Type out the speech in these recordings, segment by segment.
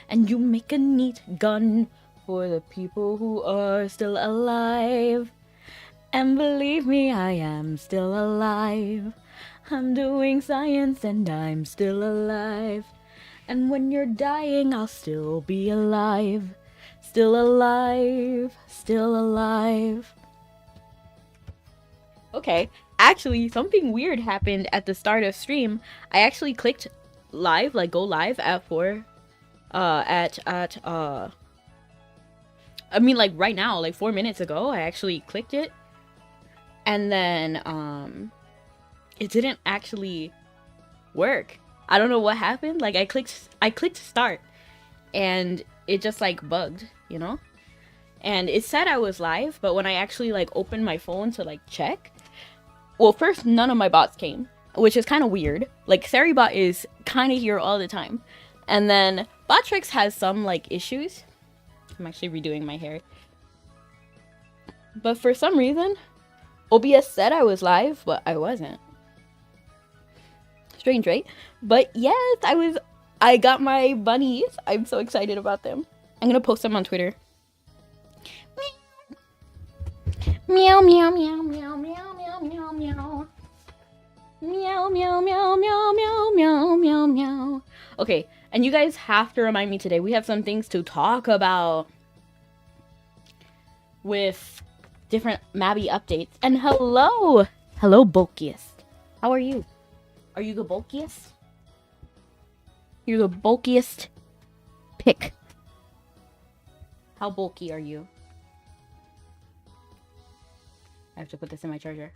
and you make a neat gun for the people who are still alive. And believe me, I am still alive. I'm doing science and I'm still alive. And when you're dying, I'll still be alive. Still alive, still alive. Okay, actually, something weird happened at the start of stream. I actually clicked live, like go live at 4. I mean, like right now, like 4 minutes ago, I actually clicked it. And then, it didn't actually work. I don't know what happened. Like I clicked start and it just like bugged, you know? And it said I was live, but when I actually like opened my phone to like check, well, first none of my bots came, which is kind of weird. Like Seribot is kind of here all the time. And then Botrix has some like issues. I'm actually redoing my hair. But for some reason, OBS said I was live, but I wasn't. Strange, right? But yes, I got my bunnies. I'm so excited about them. I'm gonna post them on Twitter. Meow meow meow meow meow meow meow meow. Meow meow meow meow meow meow meow meow. Okay, and you guys have to remind me today. We have some things to talk about with different Mabi updates. And hello, bulkiest. How are you? Are you the bulkiest? You're the bulkiest pick. How bulky are you? I have to put this in my charger.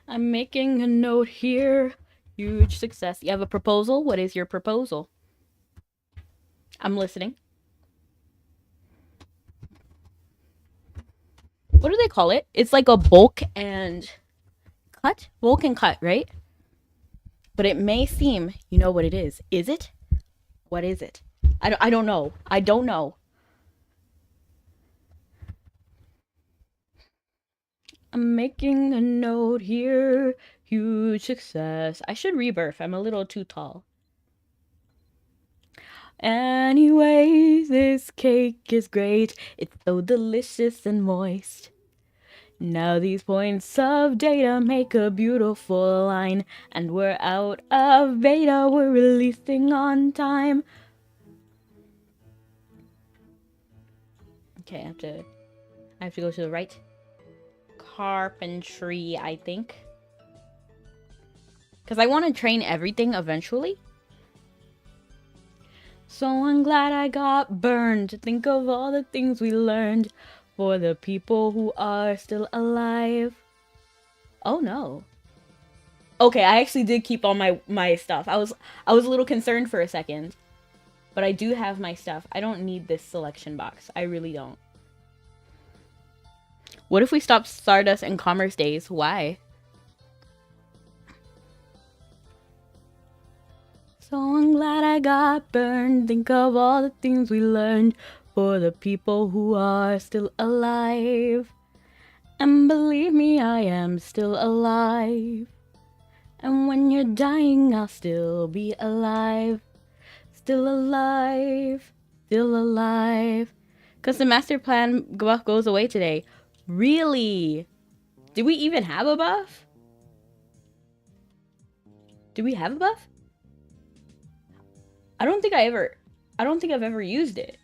I'm making a note here. Huge success. You have a proposal? What is your proposal? I'm listening. What do they call it? It's like a bulk and cut? Bulk and cut, right? But it may seem, you know what it is. Is it? What is it? I don't know. I don't know. I'm making a note here. Huge success. I should rebirth. I'm a little too tall. Anyways, this cake is great. It's so delicious and moist. Now these points of data make a beautiful line. And we're out of beta. We're releasing on time. Okay, I have to go to the right. Carpentry, I think. Because I want to train everything eventually. So I'm glad I got burned. Think of all the things we learned for the people who are still alive. Oh no. Okay, I actually did keep all my stuff. I was a little concerned for a second. But I do have my stuff. I don't need this selection box. I really don't. What if we stopped Stardust and Commerce Days? Why? So I'm glad I got burned. Think of all the things we learned for the people who are still alive. And believe me, I am still alive. And when you're dying, I'll still be alive. Still alive. Still alive. Because the master plan buff goes away today. Really? Did we even have a buff? Did we have a buff? I don't think I've ever used it.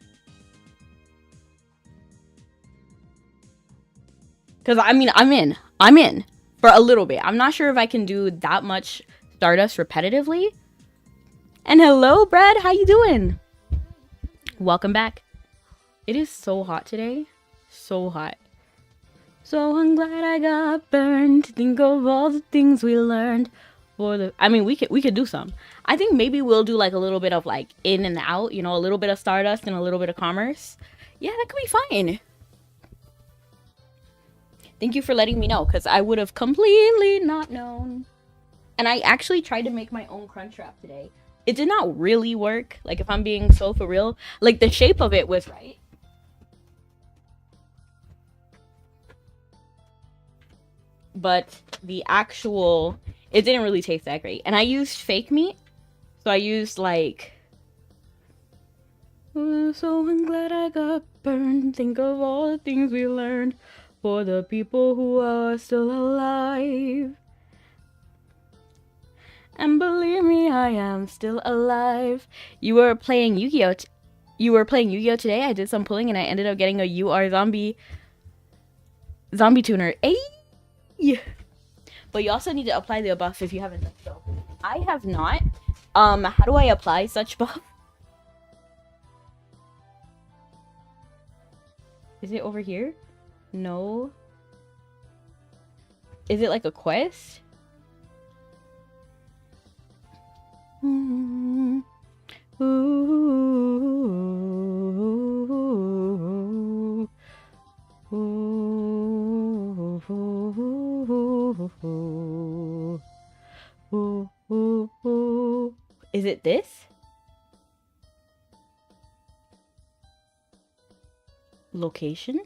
Cause I mean, I'm in for a little bit. I'm not sure if I can do that much Stardust repetitively. And hello, Brad, how you doing? Welcome back. It is so hot today, so hot. So I'm glad I got burned. Think of all the things we learned. I mean, we could do some. I think maybe we'll do like a little bit of like in and out, you know, a little bit of Stardust and a little bit of Commerce. Yeah, that could be fine. Thank you for letting me know, because I would have completely not known. And I actually tried to make my own crunch wrap today. It did not really work, like if I'm being so for real. Like the shape of it was right. But the actual... it didn't really taste that great. And I used fake meat. So I used like So I'm glad I got burned. Think of all the things we learned. For the people who are still alive. And believe me, I am still alive. You were playing Yu-Gi-Oh! You were playing Yu-Gi-Oh! Today. I did some pulling and I ended up getting a UR zombie tuner. Ayy! But you also need to apply the buff if you haven't done so. I have not. How do I apply such buff? Is it over here? No. Is it like a quest? Ooh. Ooh. Ooh. Is it this? Location?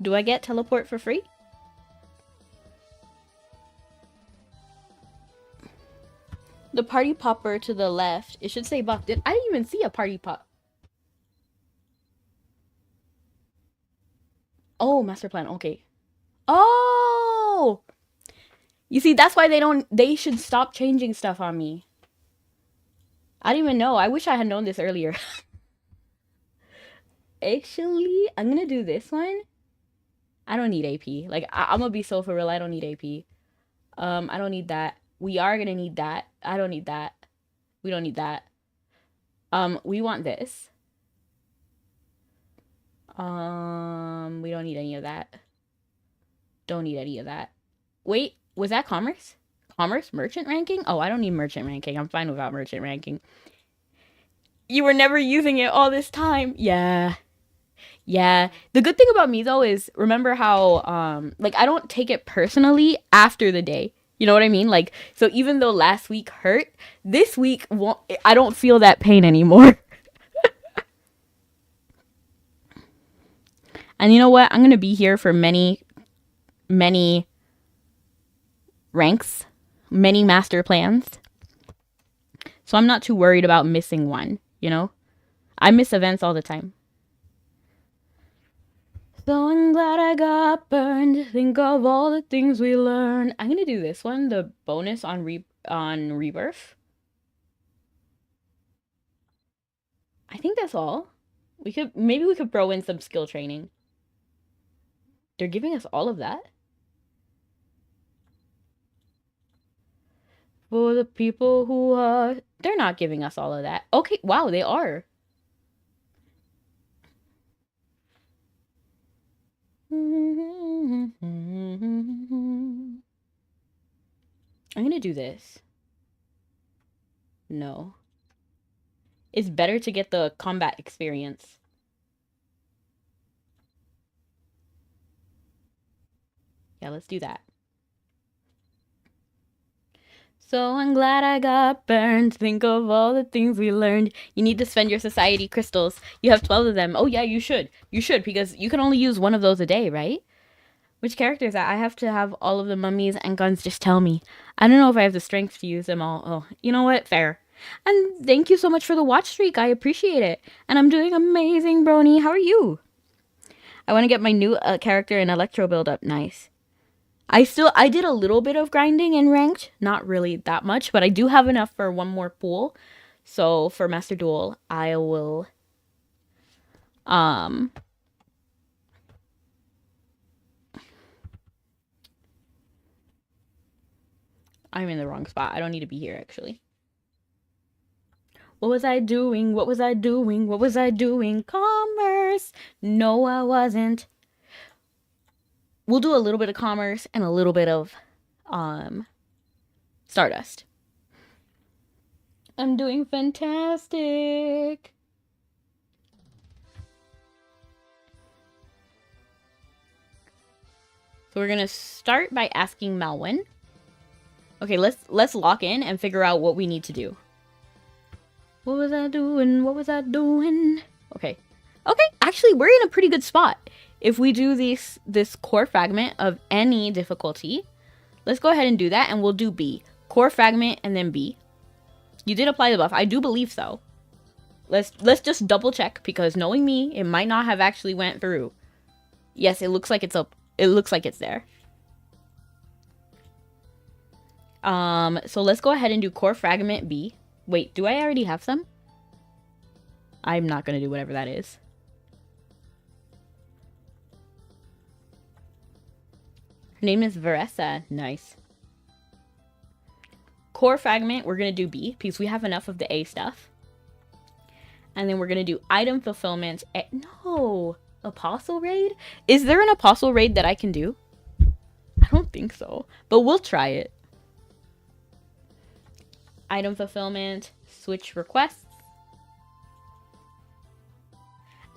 Do I get teleport for free? The party popper to the left. It should say buff. I didn't even see a party pop. Oh, master plan. Okay. Oh! You see, that's why they should stop changing stuff on me. I didn't even know. I wish I had known this earlier. Actually, I'm gonna do this one. I don't need AP. Like, I'm gonna be so for real. I don't need AP. I don't need that. We are gonna need that. I don't need that. We don't need that. We want this. We don't need any of that. Don't need any of that. Wait, was that commerce? Commerce? Merchant ranking? Oh, I don't need merchant ranking. I'm fine without merchant ranking. You were never using it all this time. Yeah. Yeah. The good thing about me, though, is remember how, like, I don't take it personally after the day. You know what I mean? Like, so even though last week hurt, this week, I don't feel that pain anymore. And you know what? I'm going to be here for many ranks, many master plans. So I'm not too worried about missing one, you know? I miss events all the time. So I'm glad I got burned. Think of all the things we learned. I'm going to do this one, the bonus on rebirth. I think that's all. Maybe we could throw in some skill training. They're giving us all of that? For the people who are... They're not giving us all of that. Okay, wow, they are. I'm gonna do this. No. It's better to get the combat experience. Yeah, let's do that. So I'm glad I got burned. Think of all the things we learned. You need to spend your society crystals. You have 12 of them. Oh yeah, you should. You should, because you can only use one of those a day, right? Which character is that? I have to have all of the mummies and guns. Just tell me. I don't know if I have the strength to use them all. Oh, you know what? Fair. And thank you so much for the watch streak. I appreciate it. And I'm doing amazing, Brony. How are you? I want to get my new character in Electro build up. Nice. I did a little bit of grinding in ranked. Not really that much, but I do have enough for one more pool. So for Master Duel, I will... I'm in the wrong spot. I don't need to be here, actually. What was I doing? What was I doing? What was I doing? Commerce! No, I wasn't. We'll do a little bit of commerce and a little bit of Stardust. I'm doing fantastic. So we're gonna start by asking Malwyn. Okay, let's lock in and figure out what we need to do. What was I doing? What was I doing? Okay. Okay, actually, we're in a pretty good spot. If we do this core fragment of any difficulty, let's go ahead and do that, and we'll do B. Core fragment and then B. You did apply the buff. I do believe so. Let's just double check, because knowing me, it might not have actually went through. Yes, it looks like it's up. It looks like it's there. So let's go ahead and do core fragment B. Wait, do I already have some? I'm not gonna do whatever that is. Her name is Veressa. Nice. Core fragment, we're gonna do B because we have enough of the A stuff. And then we're gonna do item fulfillment. No, apostle raid? Is there an apostle raid that I can do? I don't think so, but we'll try it. Item fulfillment, switch requests.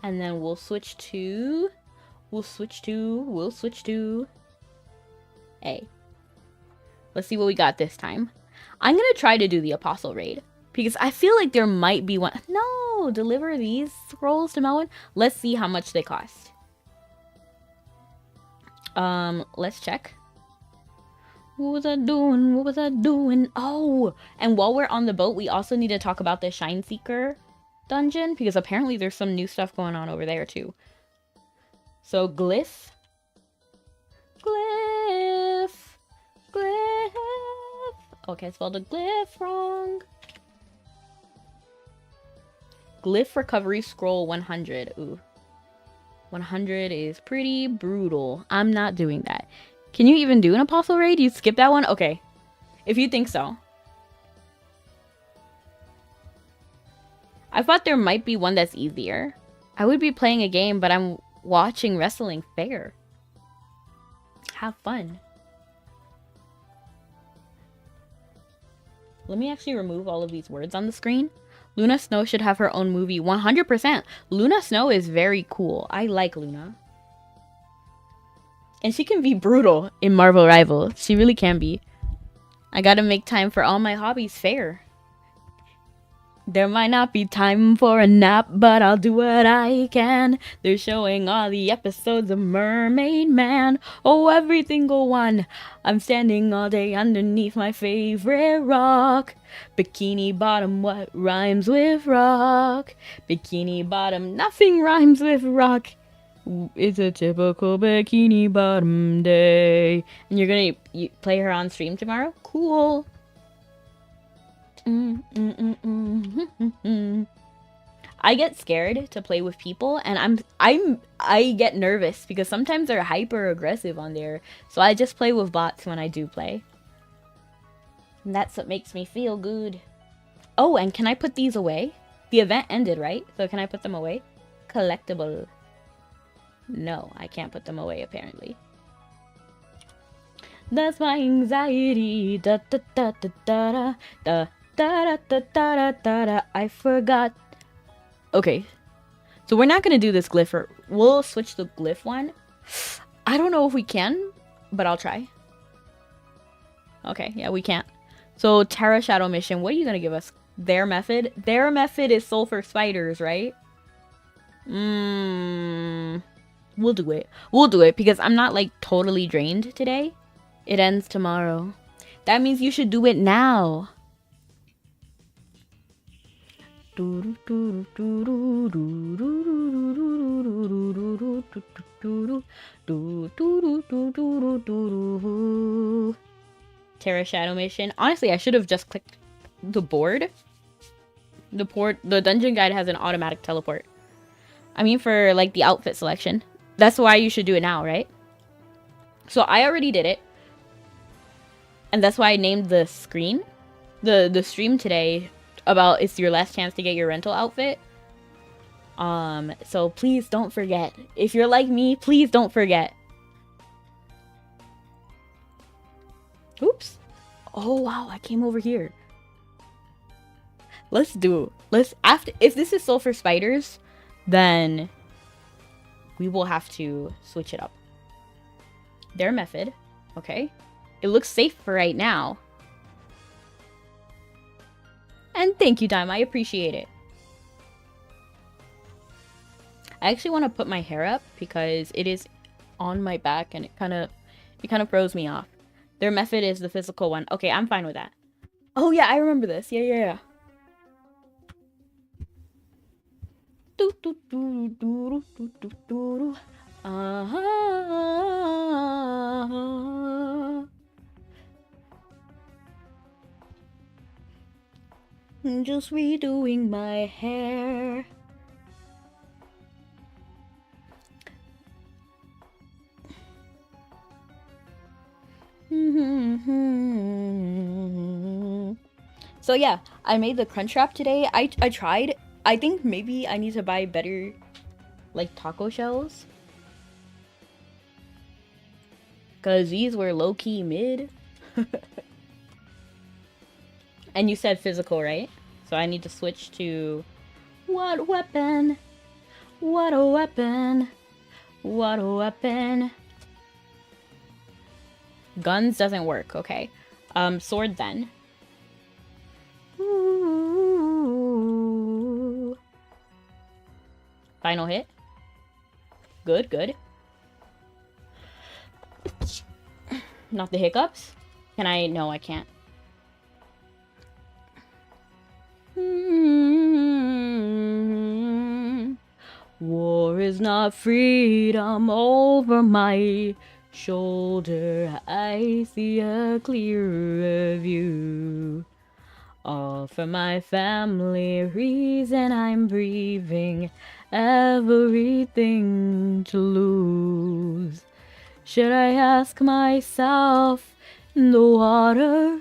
And then we'll switch to A. Let's see what we got this time. I'm gonna try to do the apostle raid because I feel like there might be one. No, deliver these scrolls to Melvin. Let's see how much they cost. Let's check. What was I doing? What was I doing? Oh, and while we're on the boat, we also need to talk about the Shine Seeker dungeon because apparently there's some new stuff going on over there too. So glyph. Okay, I spelled a glyph wrong. Glyph recovery scroll 100. Ooh. 100 is pretty brutal. I'm not doing that. Can you even do an apostle raid? You skip that one? Okay. If you think so. I thought there might be one that's easier. I would be playing a game, but I'm watching wrestling fair. Have fun. Let me actually remove all of these words on the screen. Luna Snow should have her own movie. 100%. Luna Snow is very cool. I like Luna. And she can be brutal in Marvel Rival. She really can be. I gotta make time for all my hobbies fair. There might not be time for a nap, but I'll do what I can. They're showing all the episodes of Mermaid Man. Oh, every single one. I'm standing all day underneath my favorite rock. Bikini Bottom, what rhymes with rock? Bikini Bottom, nothing rhymes with rock. It's a typical Bikini Bottom day. And you're gonna play her on stream tomorrow? Cool. I get scared to play with people, and I get nervous because sometimes they're hyper aggressive on there. So I just play with bots when I do play. And that's what makes me feel good. Oh, and can I put these away? The event ended, right? So can I put them away? Collectible. No, I can't put them away apparently. That's my anxiety. Da da da da da da. Da, da, da, da, da, da. I forgot. Okay. So we're not going to do this glyph. We'll switch the glyph one. I don't know if we can, but I'll try. Okay. Yeah, we can't. So Terra Shadow Mission. What are you going to give us? Their method? Their method is sulfur spiders, right? We'll do it. We'll do it because I'm not like totally drained today. It ends tomorrow. That means you should do it now. Terra Shadow Mission. Honestly, I should have just clicked the board. The dungeon guide has an automatic teleport. I mean, for like the outfit selection. That's why you should do it now, right? So I already did it. And that's why I named the screen, the stream today, about it's your last chance to get your rental outfit. So please don't forget. If you're like me, please don't forget. Oops. Oh wow, I came over here. Let's if this is sulfur spiders, then we will have to switch it up. Their method. Okay. It looks safe for right now. And thank you, Dime. I appreciate it. I actually want to put my hair up because it is on my back and it kind of throws me off. Their method is the physical one. Okay, I'm fine with that. Oh yeah, I remember this. Yeah. Do, do, do, do, do, do, do, do. Just redoing my hair. So yeah, I made the crunch wrap today. I tried. I think maybe I need to buy better, like, taco shells. Because these were low-key mid. And you said physical, right? So I need to switch to... What weapon? What a weapon. What a weapon. Guns doesn't work, okay. Sword then. Ooh. Final hit. Good, good. Not the hiccups. Can I? No, I can't. War is not freedom over my shoulder. I see a clearer view. All for my family, reason I'm breathing, everything to lose. Should I ask myself in the water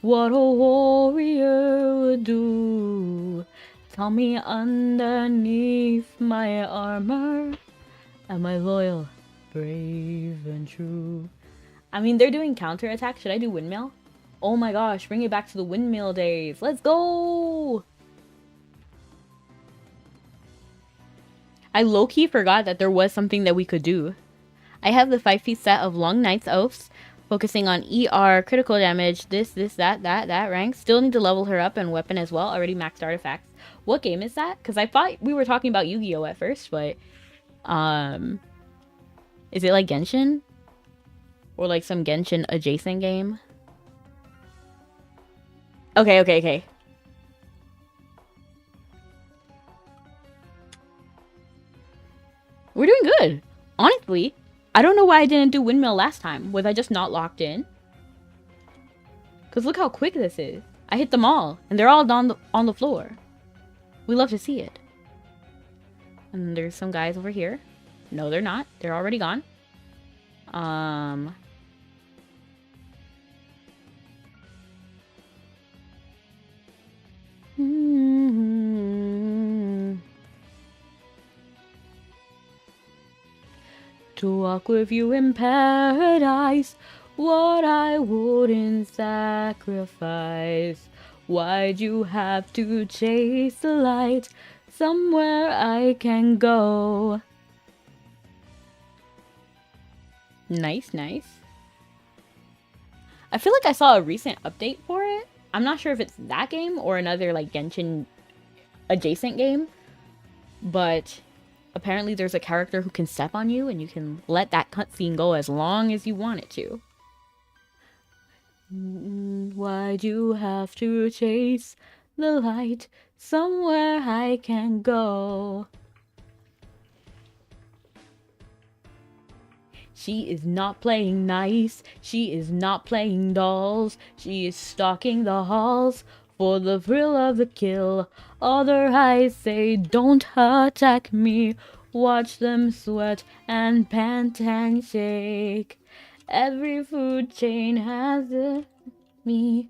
what a warrior would do? Tell me underneath my armor, am I loyal, brave, and true? I mean, they're doing counterattack. Should I do windmill? Oh my gosh, bring it back to the windmill days. Let's go! I low-key forgot that there was something that we could do. I have the 5-piece set of Long Knight's Oaths, focusing on ER, critical damage, this, that rank. Still need to level her up and weapon as well. Already maxed artifacts. What game is that? Because I thought we were talking about Yu-Gi-Oh! At first, but... Is it like Genshin? Or like some Genshin adjacent game? Okay. We're doing good. Honestly, I don't know why I didn't do windmill last time. Was I just not locked in? Because look how quick this is. I hit them all, and they're all on the floor. We love to see it. And there's some guys over here. No, they're not. They're already gone. To walk with you in paradise, what I wouldn't sacrifice. Why'd you have to chase the light? Somewhere I can go. Nice. I feel like I saw a recent update for it. I'm not sure if it's that game or another like Genshin adjacent game, but apparently there's a character who can step on you and you can let that cutscene go as long as you want it to. Why'd you have to chase the light? Somewhere I can go. She is not playing nice. She is not playing dolls. She is stalking the halls for the thrill of the kill. Other eyes say, don't attack me. Watch them sweat and pant and shake. Every food chain has me.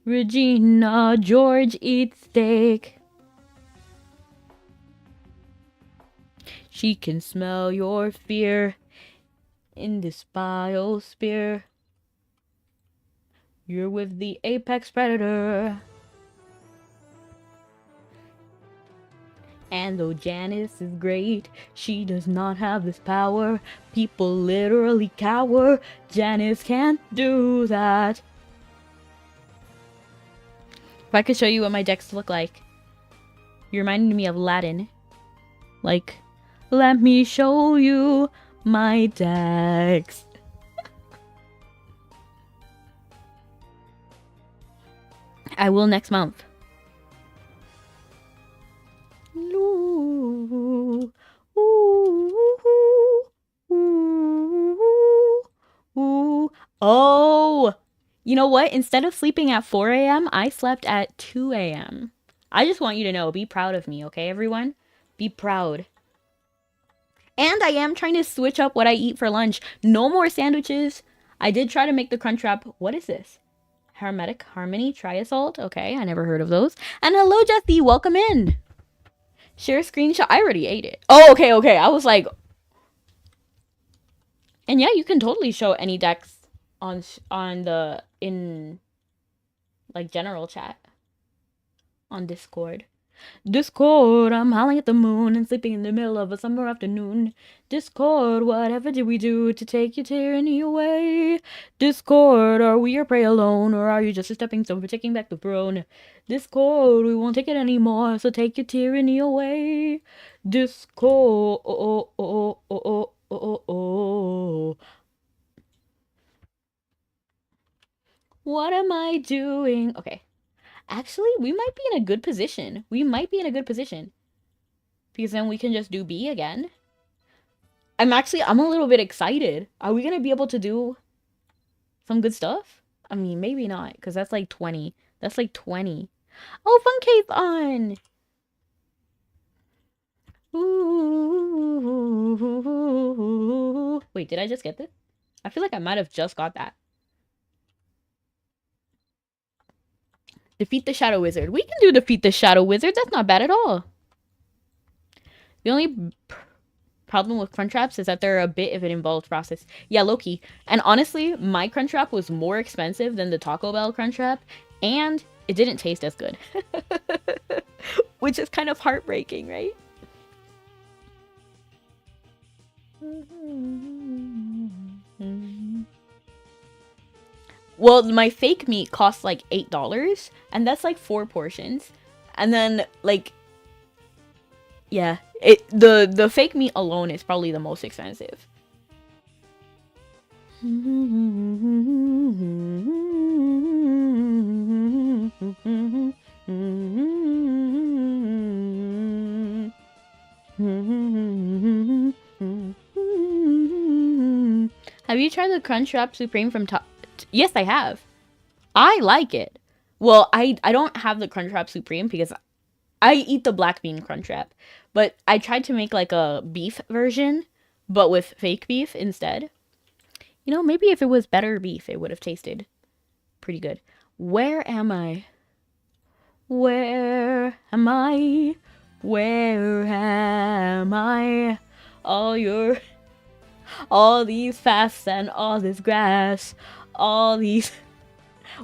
Regina George eats steak. She can smell your fear in this biosphere. You're with the apex predator. And though Janice is great, she does not have this power. People literally cower. Janice can't do that. If I could show you what my decks look like. You reminded me of Aladdin. Like, let me show you my decks. I will next month. Oh, you know what? Instead of sleeping at 4 a.m., I slept at 2 a.m. I just want you to know, be proud of me, okay, everyone? Be proud. And I am trying to switch up what I eat for lunch. No more sandwiches. I did try to make the Crunchwrap. What is this? Hermetic Harmony Triasalt. Okay, I never heard of those. And hello, Jesse. Welcome in. Share a screenshot. I already ate it. Oh, okay, okay. I was like... And yeah, you can totally show any decks on the... in... like, general chat. On Discord. Discord, I'm howling at the moon and sleeping in the middle of a summer afternoon. Discord, whatever did we do to take your tyranny away? Discord, are we your prey alone, or are you just a stepping stone for taking back the throne? Discord, we won't take it anymore, so take your tyranny away. Discord, oh, oh, oh, oh, oh, oh, oh. What am I doing? Okay. Actually, we might be in a good position. Because then we can just do B again. I'm a little bit excited. Are we going to be able to do some good stuff? I mean, maybe not, because that's like 20. That's like 20. Oh, Funcake's on! Ooh. Wait, did I just get this? I feel like I might have just got that. Defeat the Shadow Wizard. We can do Defeat the Shadow Wizard. That's not bad at all. The only problem with Crunchwraps is that they're a bit of an involved process. Yeah, low-key. And honestly, my Crunchwrap was more expensive than the Taco Bell Crunchwrap, and it didn't taste as good. Which is kind of heartbreaking, right? Well, my fake meat costs like $8, and that's like 4 portions. And then, like, yeah, the fake meat alone is probably the most expensive. Have you tried the Crunchwrap Supreme from Top? Yes, I have. I like it. Well, I don't have the Crunchwrap Supreme because I eat the black bean Crunchwrap. But I tried to make like a beef version, but with fake beef instead. You know, maybe if it was better beef, it would have tasted pretty good. Where am I? Where am I? Where am I? All these fasts and all this grass, all these...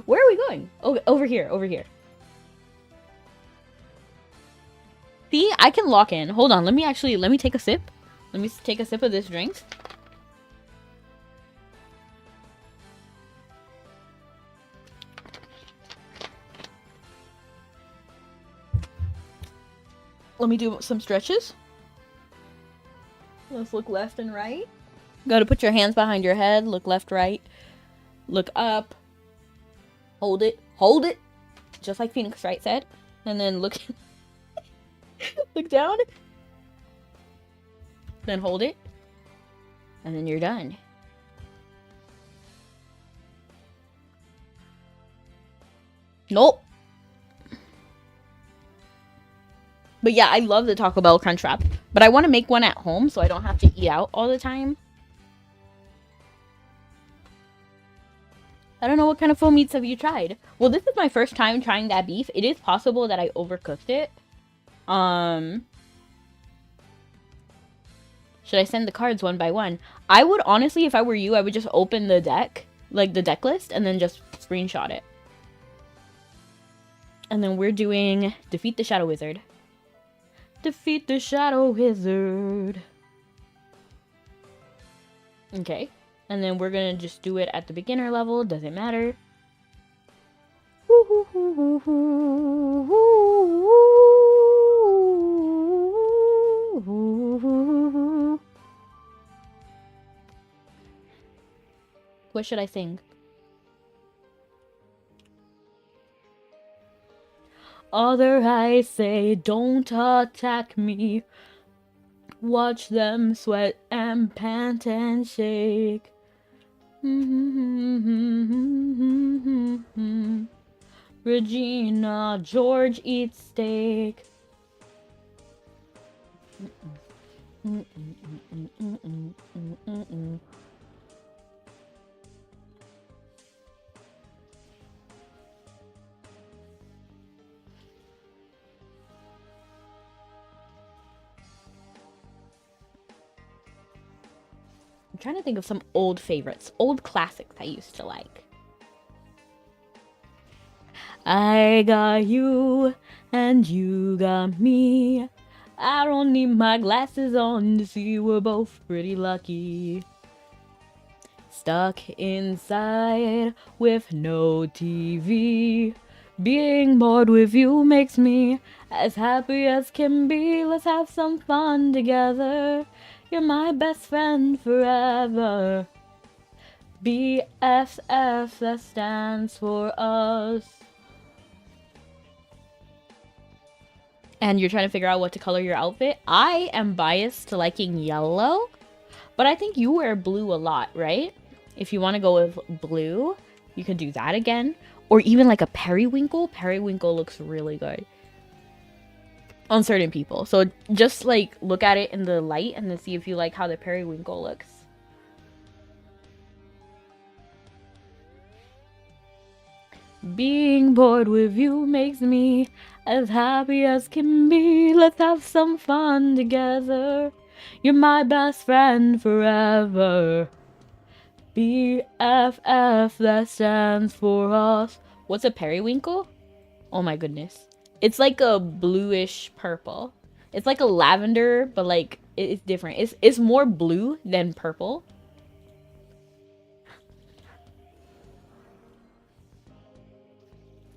Where are we going? Oh, over here, over here. See, I can lock in. Hold on, let me take a sip. Let me take a sip of this drink. Let me do some stretches. Let's look left and right. Gotta put your hands behind your head. Look left, right. Look up. Hold it. Hold it! Just like Phoenix Wright said. And then look... look down. Then hold it. And then you're done. Nope. But yeah, I love the Taco Bell Crunchwrap. But I want to make one at home so I don't have to eat out all the time. I don't know what kind of faux meats have you tried. Well, this is my first time trying that beef. It is possible that I overcooked it. Should I send the cards one by one? I would honestly, if I were you, I would just open the deck, like the deck list, and then just screenshot it. And then we're doing Defeat the Shadow Wizard. Defeat the Shadow Wizard. Okay. And then we're gonna just do it at the beginner level. Doesn't matter. What should I sing? Other eyes say, don't attack me. Watch them sweat and pant and shake. Regina George eats steak. I'm trying to think of some old favorites, old classics I used to like. I got you, and you got me. I don't need my glasses on to see we're both pretty lucky. Stuck inside with no TV. Being bored with you makes me as happy as can be. Let's have some fun together. You're my best friend forever. BFF, that stands for us. And you're trying to figure out what to color your outfit. I am biased to liking yellow, but I think you wear blue a lot, right? If you want to go with blue, you can do that again. Or even like a periwinkle. Periwinkle looks really good on certain people. So just like look at it in the light and then see if you like how the periwinkle looks. Being bored with you makes me as happy as can be. Let's have some fun together. You're my best friend forever. BFF, that stands for us. What's a periwinkle? Oh my goodness. It's like a bluish purple. It's like a lavender, but like it's different. It's more blue than purple.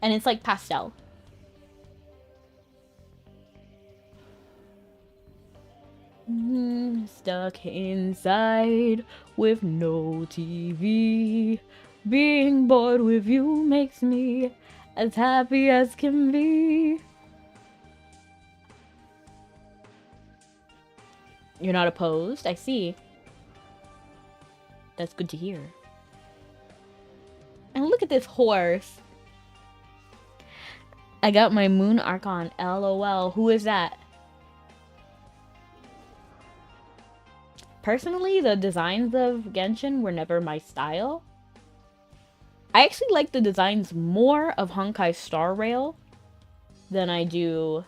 And it's like pastel. Stuck inside with no TV. Being bored with you makes me as happy as can be. You're not opposed? I see. That's good to hear. And look at this horse. I got my moon archon. LOL. Who is that? Personally, the designs of Genshin were never my style. I actually like the designs more of Honkai Star Rail than I do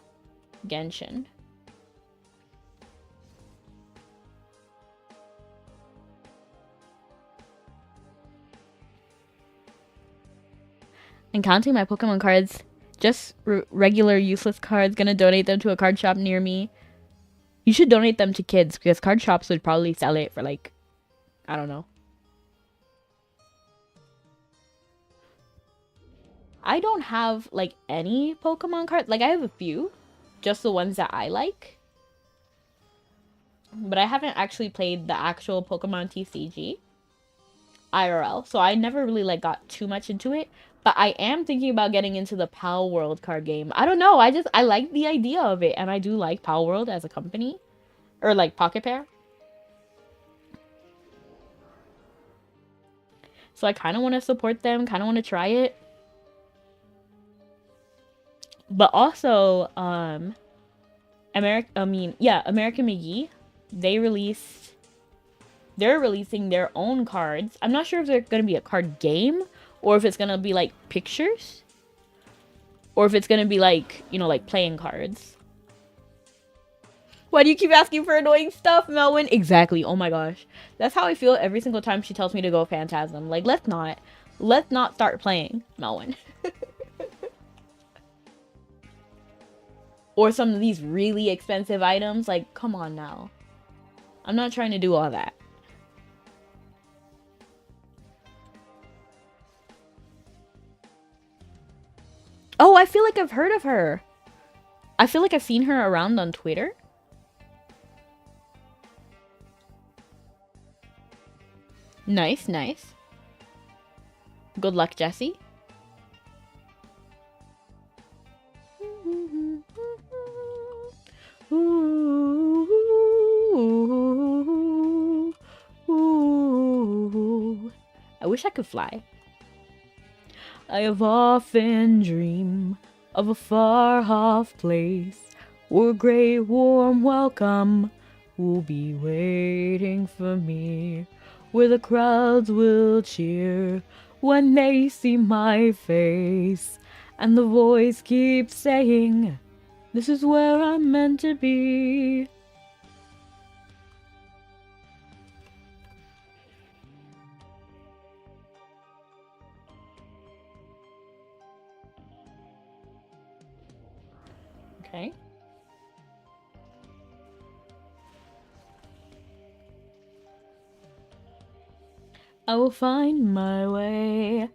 Genshin. And counting my Pokemon cards, just regular useless cards, gonna donate them to a card shop near me. You should donate them to kids because card shops would probably sell it for like, I don't know. I don't have like any Pokemon cards. Like I have a few, just the ones that I like. But I haven't actually played the actual Pokemon TCG IRL, so I never really like got too much into it. But I am thinking about getting into the Pal World card game. I don't know. I like the idea of it, and I do like Pal World as a company, or like Pocket Pair. So I kind of want to support them. Kind of want to try it. But also, American McGee, they're releasing their own cards. I'm not sure if they're going to be a card game or if it's going to be like pictures or if it's going to be like, you know, like playing cards. Why do you keep asking for annoying stuff, Melwin? Exactly. Oh my gosh. That's how I feel every single time she tells me to go Phantasm. Like, let's not start playing, Melwin. Or some of these really expensive items. Like, come on now. I'm not trying to do all that. Oh, I feel like I've heard of her. I feel like I've seen her around on Twitter. Nice, nice. Good luck, Jesse. wish I could fly. I have often dreamed of a far-off place where a great warm welcome will be waiting for me, where the crowds will cheer when they see my face, and the voice keeps saying, "This is where I'm meant to be." Okay. I will find my way.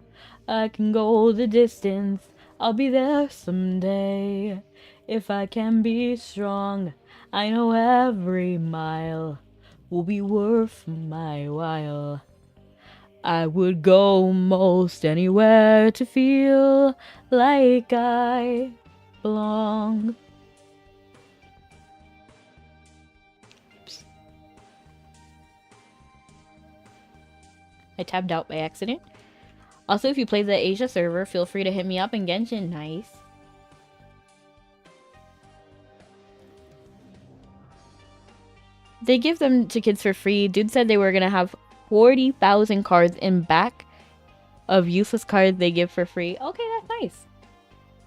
I can go the distance. I'll be there someday. If I can be strong, I know every mile will be worth my while. I would go most anywhere to feel like I belong. Oops. I tabbed out by accident. Also, if you play the Asia server, feel free to hit me up in Genshin. Nice. They give them to kids for free. Dude said they were gonna have 40,000 cards in back of useless cards they give for free. Okay, that's nice.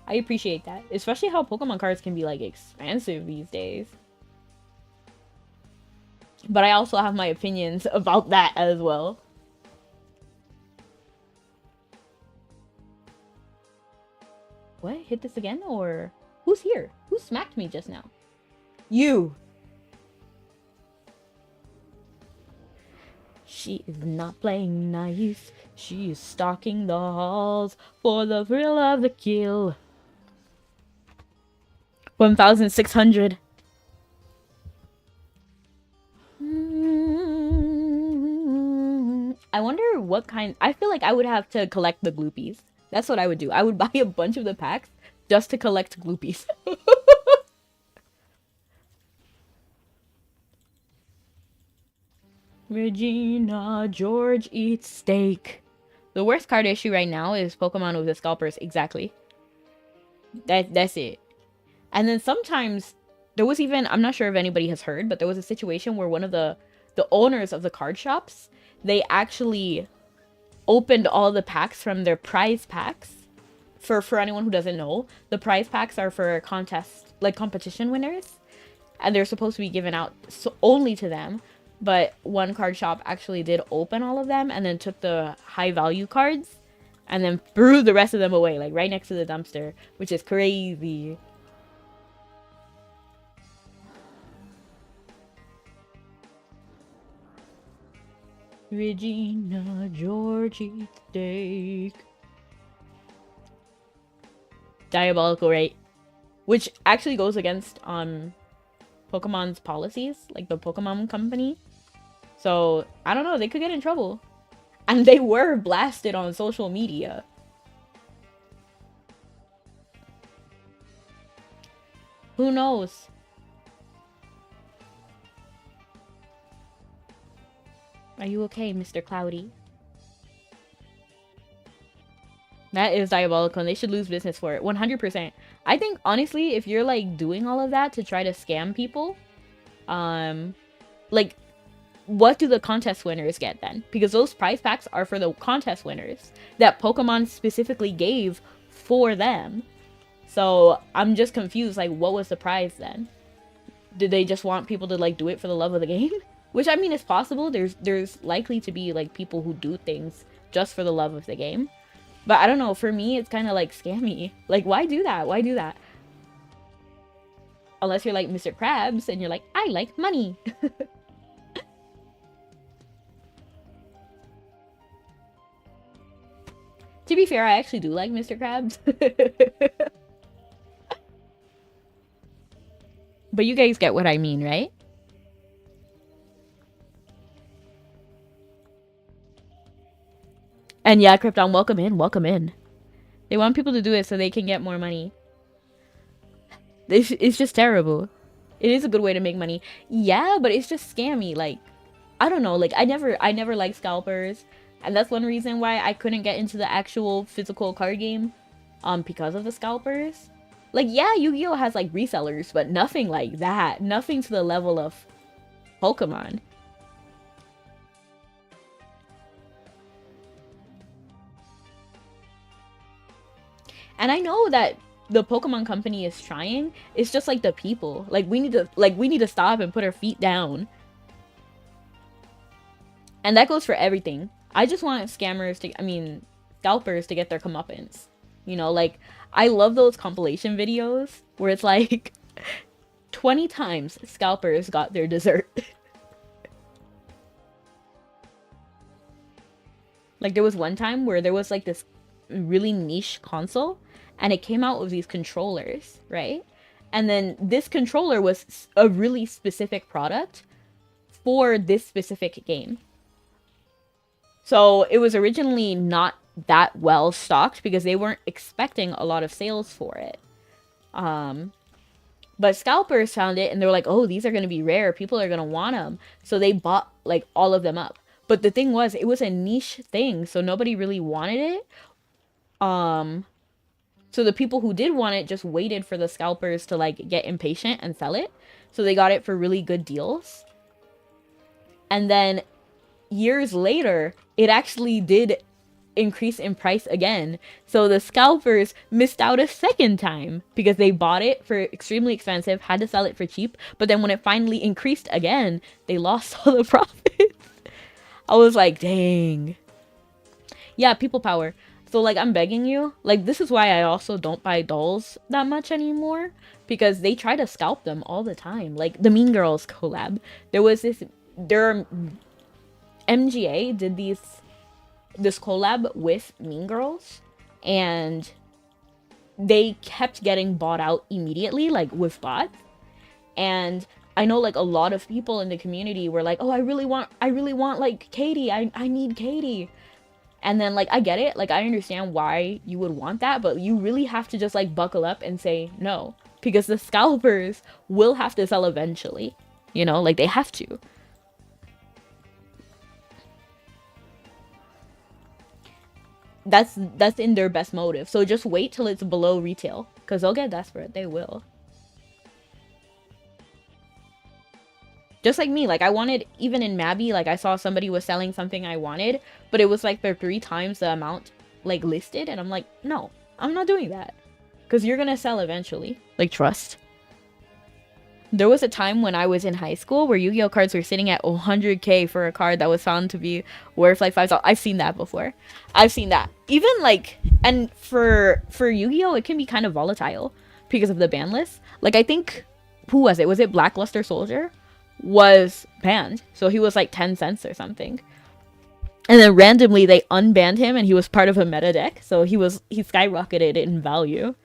I appreciate that. Especially how Pokemon cards can be, like, expensive these days. But I also have my opinions about that as well. What? Hit this again? Or who's here? Who smacked me just now? You! She is not playing nice. She is stalking the halls for the thrill of the kill. 1,600. I wonder what kind... I feel like I would have to collect the gloopies. That's what I would do. I would buy a bunch of the packs just to collect gloopies. Regina George eats steak. The worst card issue right now is Pokemon with the scalpers. Exactly. That's it. And then sometimes there was even, I'm not sure if anybody has heard, but there was a situation where one of the owners of the card shops, they actually opened all the packs from their prize packs. For anyone who doesn't know, the prize packs are for contest, like competition winners, and they're supposed to be given out only to them. But one card shop actually did open all of them and then took the high value cards and then threw the rest of them away, like right next to the dumpster, which is crazy. Regina Georgie steak. Diabolical, right? Which actually goes against Pokemon's policies, like the Pokemon company. So, I don't know, they could get in trouble. And they were blasted on social media. Who knows? Are you okay, Mr. Cloudy? That is diabolical, and they should lose business for it. 100%. I think, honestly, if you're, like, doing all of that to try to scam people, like, what do the contest winners get then? Because those prize packs are for the contest winners that Pokemon specifically gave for them. So I'm just confused, like, what was the prize then? Did they just want people to, like, do it for the love of the game? Which, I mean, is possible. There's likely to be, like, people who do things just for the love of the game. But I don't know, for me, it's kind of, like, scammy. Like, why do that? Why do that? Unless you're like Mr. Krabs and you're like, I like money. To be fair, I actually do like Mr. Krabs. But you guys get what I mean, right? And yeah, Krypton, welcome in, welcome in. They want people to do it so they can get more money. It's just terrible. It is a good way to make money. Yeah, but it's just scammy. Like, I don't know. Like, I never liked scalpers. And that's one reason why I couldn't get into the actual physical card game, because of the scalpers. Like, yeah, Yu-Gi-Oh has like resellers, but nothing like that. Nothing to the level of Pokemon. And I know that the Pokemon company is trying. It's just like the people. Like we need to stop and put our feet down. And that goes for everything. I just want scalpers to get their comeuppance. You know, like I love those compilation videos where it's like 20 times scalpers got their dessert. Like there was one time where there was like this really niche console and it came out with these controllers, right? And then this controller was a really specific product for this specific game. So it was originally not that well stocked because they weren't expecting a lot of sales for it. But scalpers found it and they were like, oh, these are going to be rare. People are going to want them. So they bought like all of them up. But the thing was, it was a niche thing. So nobody really wanted it. So the people who did want it just waited for the scalpers to like get impatient and sell it. So they got it for really good deals. And then years later, it actually did increase in price again. So the scalpers missed out a second time because they bought it for extremely expensive, had to sell it for cheap. But then when it finally increased again, they lost all the profits. I was like, dang. Yeah, people power. So like, I'm begging you, like, this is why I also don't buy dolls that much anymore, because they try to scalp them all the time. Like the Mean Girls collab, MGA did this collab with Mean Girls, and they kept getting bought out immediately, like with bots. And I know like a lot of people in the community were like, oh, I really want like Katie. I need Katie. And then like I get it, like I understand why you would want that, but you really have to just like buckle up and say no, because the scalpers will have to sell eventually. You know, like they have to. That's in their best motive. So just wait till it's below retail, because they'll get desperate. They will. Just like me, like I wanted, even in Mabi, like I saw somebody was selling something I wanted, but it was like they're 3 times the amount like listed, and I'm like, no, I'm not doing that, because you're gonna sell eventually. Like, trust. There was a time when I was in high school where Yu-Gi-Oh cards were sitting at 100k for a card that was found to be worth like $5. I've seen that before. I've seen that. Even like, and for Yu-Gi-Oh, it can be kind of volatile because of the ban list. Like I think, who was it? Was it Blackluster Soldier? Was banned, so he was like 10 cents or something, and then randomly they unbanned him and he was part of a meta deck, so he skyrocketed in value.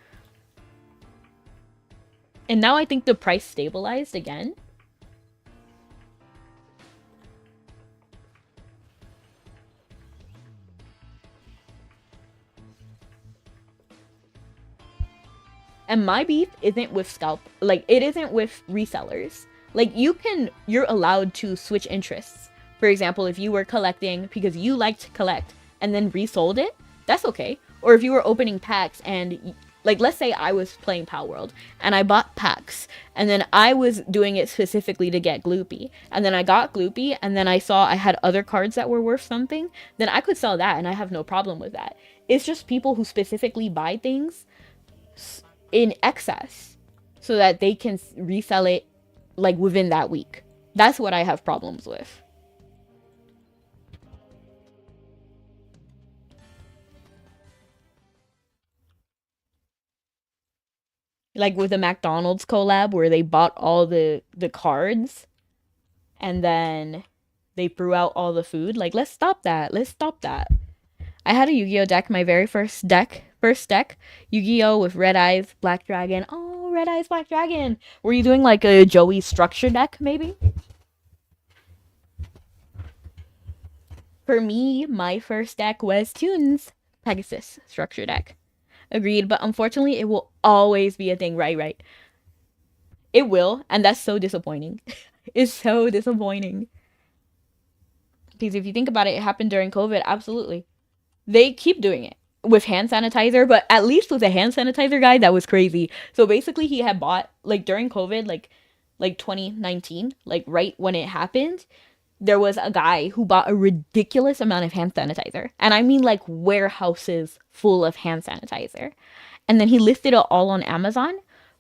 And now I think the price stabilized again. And my beef isn't with it isn't with resellers. Like you're allowed to switch interests. For example, if you were collecting because you liked to collect and then resold it, that's okay. Or if you were opening packs and like, let's say I was playing Power World and I bought packs and then I was doing it specifically to get Gloopy, and then I got Gloopy and then I saw I had other cards that were worth something, then I could sell that and I have no problem with that. It's just people who specifically buy things in excess so that they can resell it like within that week. That's what I have problems with. Like with the McDonald's collab where they bought all the cards and then they threw out all the food. Like, let's stop that. Let's stop that. I had a Yu-Gi-Oh deck, my very first deck, Yu-Gi-Oh with Red Eyes, Black Dragon. Oh, Red Eyes, Black Dragon. Were you doing like a Joey structure deck maybe? For me, my first deck was Toon's Pegasus structure deck. Agreed, but unfortunately it will always be a thing, right? It will, and that's so disappointing. It's so disappointing. Because if you think about it, it happened during COVID. Absolutely. They keep doing it with hand sanitizer, but at least with the hand sanitizer guy, that was crazy. So basically he had bought like during COVID, like 2019, like right when it happened, there was a guy who bought a ridiculous amount of hand sanitizer. And I mean like warehouses full of hand sanitizer. And then he listed it all on Amazon,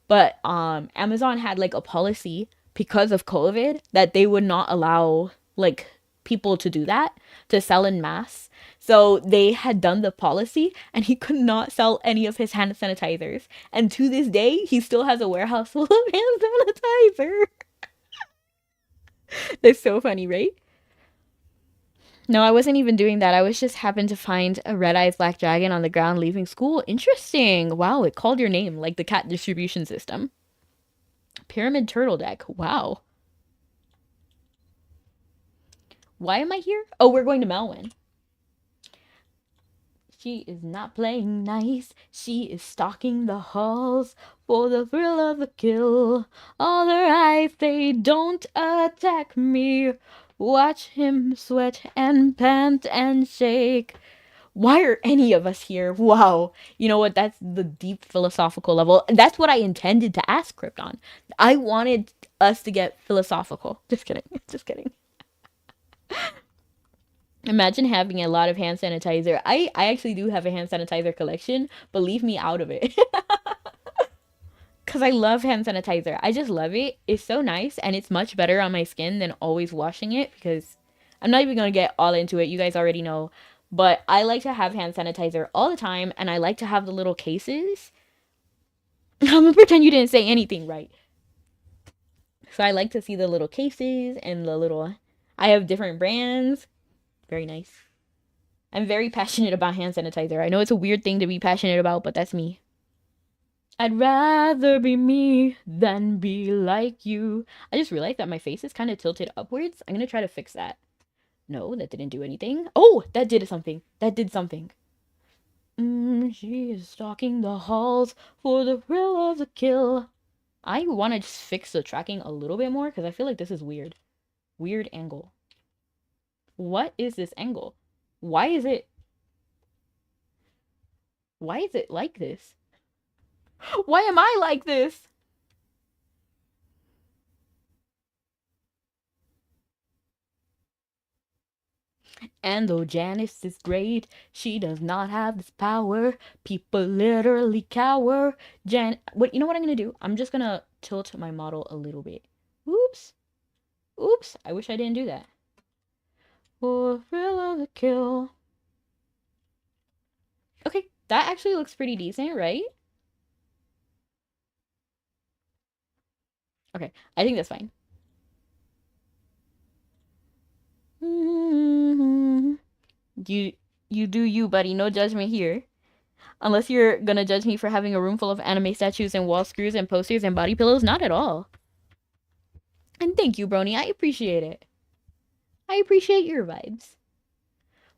but Amazon had like a policy because of COVID that they would not allow like people to do that, to sell in mass. So they had done the policy and he could not sell any of his hand sanitizers. And to this day, he still has a warehouse full of hand sanitizer. That's so funny, right? No, I wasn't even doing that. I was just happened to find a red eyes black dragon on the ground leaving school. Interesting. Wow, it called your name, like the cat distribution system. Pyramid turtle deck. Wow. Why am I here? Oh, we're going to Melwyn. She is not playing nice. She is stalking the halls for the thrill of the kill. All their eyes, they don't attack me. Watch him sweat and pant and shake. Why are any of us here? Wow. You know what? That's the deep philosophical level. That's what I intended to ask Krypton. I wanted us to get philosophical. Just kidding. Just kidding. Imagine having a lot of hand sanitizer. I actually do have a hand sanitizer collection, but leave me out of it. Because I love hand sanitizer. I just love it. It's so nice, and it's much better on my skin than always washing it, because I'm not even going to get all into it. You guys already know. But I like to have hand sanitizer all the time, and I like to have the little cases. I'm going to pretend you didn't say anything right. So I like to see the little cases and the little... I have different brands. Very nice. I'm very passionate about hand sanitizer. I know it's a weird thing to be passionate about, but that's me. I'd rather be me than be like you. I just realized that my face is kind of tilted upwards. I'm going to try to fix that. No, that didn't do anything. Oh, that did something. That did something. She is stalking the halls for the thrill of the kill. I want to just fix the tracking a little bit more because I feel like this is weird. Weird angle. What is this angle? Why is it like this? Why am I like this? And though Janice is great, she does not have this power. People literally cower. What, you know what I'm gonna do? I'm just gonna tilt my model a little bit. Oops. Oops. I wish I didn't do that. For thrill of the kill. Okay, that actually looks pretty decent, right? Okay, I think that's fine. You do you, buddy. No judgment here. Unless you're gonna judge me for having a room full of anime statues and wall screws and posters and body pillows. Not at all. And thank you, Brony. I appreciate it. I appreciate your vibes.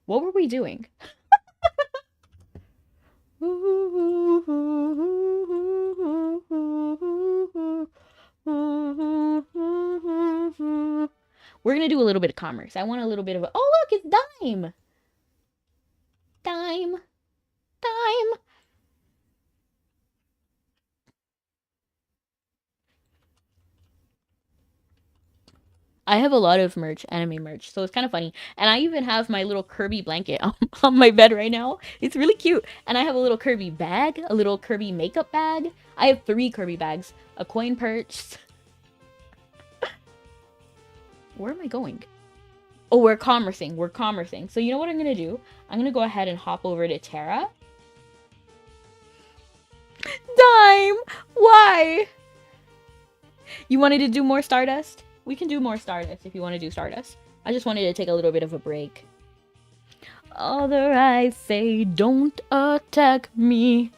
What were we doing? We're gonna do a little bit of commerce. I want a little bit of a... Oh, look, it's Dime! Dime! Dime! I have a lot of merch, anime merch, so it's kind of funny. And I even have my little Kirby blanket on my bed right now. It's really cute. And I have a little Kirby bag, a little Kirby makeup bag. I have 3 Kirby bags, a coin purse. Where am I going? Oh, we're commercing. We're commercing. So you know what I'm going to do? I'm going to go ahead and hop over to Terra. Dime! Why? You wanted to do more Stardust? We can do more Stardust if you want to do Stardust. I just wanted to take a little bit of a break. Other eyes say, don't attack me.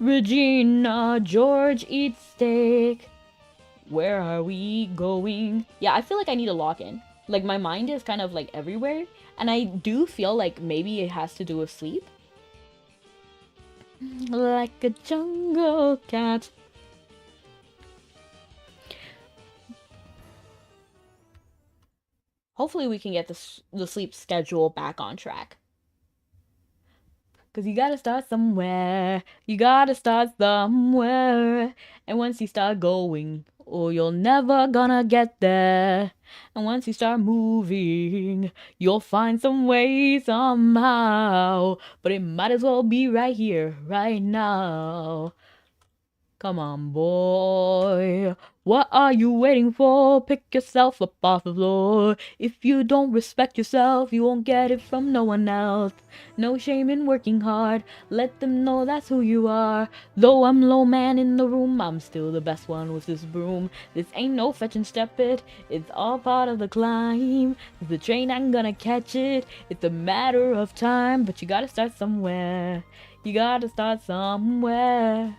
Regina, George eats steak. Where are we going? Yeah, I feel like I need a lock-in. Like, my mind is kind of, like, everywhere. And I do feel like maybe it has to do with sleep. Like a jungle cat. hopefully we can get the sleep schedule back on track. Cause you gotta start somewhere. You gotta start somewhere. And once you start going, oh, you're never gonna get there. And once you start moving, you'll find some way somehow. But it might as well be right here, right now. Come on, boy. What are you waiting for? Pick yourself up off the floor. If you don't respect yourself, you won't get it from no one else. No shame in working hard. Let them know that's who you are. Though I'm low man in the room, I'm still the best one with this broom. This ain't no fetch and step it. It's all part of the climb. The train, I'm gonna catch it. It's a matter of time, but you gotta start somewhere. You gotta start somewhere.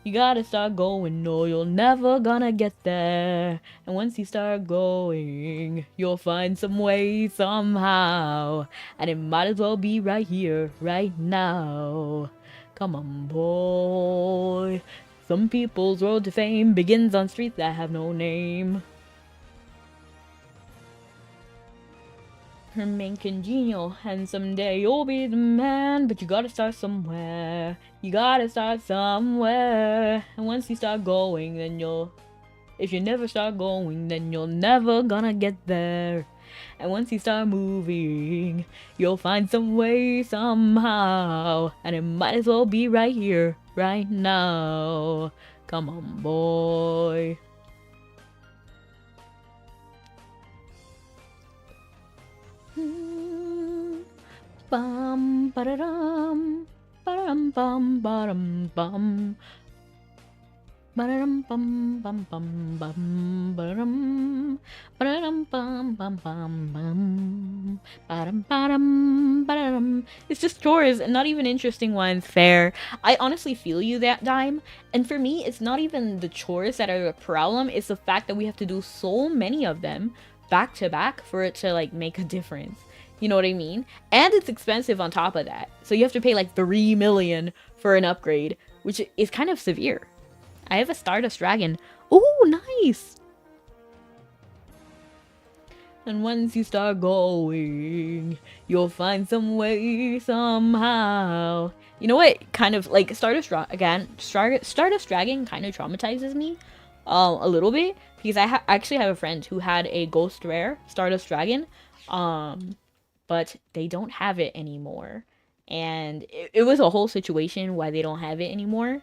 You gotta start going, or you're never gonna get there. And once you start going, you'll find some way somehow. And it might as well be right here, right now. Come on, boy. Some people's road to fame begins on streets that have no name. Remain congenial, and someday you'll be the man, but you gotta start somewhere. You gotta start somewhere. And once you start going, then if you never start going, then you're never gonna get there. And once you start moving, you'll find some way somehow. And it might as well be right here, right now. Come on, boy. Bum ba-da-dum, ba-dum bum ba-dum bum. Ba-dum bum bum bum bum ba-dum. Ba-dum bum bum bum bum. Ba-dum ba-dum ba-dum. It's just chores and not even interesting ones. Fair. I honestly feel you that time. And for me, it's not even the chores that are a problem. It's the fact that we have to do so many of them back to back for it to like make a difference. You know what I mean? And it's expensive on top of that. So you have to pay like 3 million for an upgrade, which is kind of severe. I have a Stardust Dragon. Ooh, nice! And once you start going, you'll find some way somehow. You know what? Kind of like Stardust Dragon kind of traumatizes me a little bit. Because I actually have a friend who had a Ghost Rare Stardust Dragon. But they don't have it anymore. And it was a whole situation why they don't have it anymore.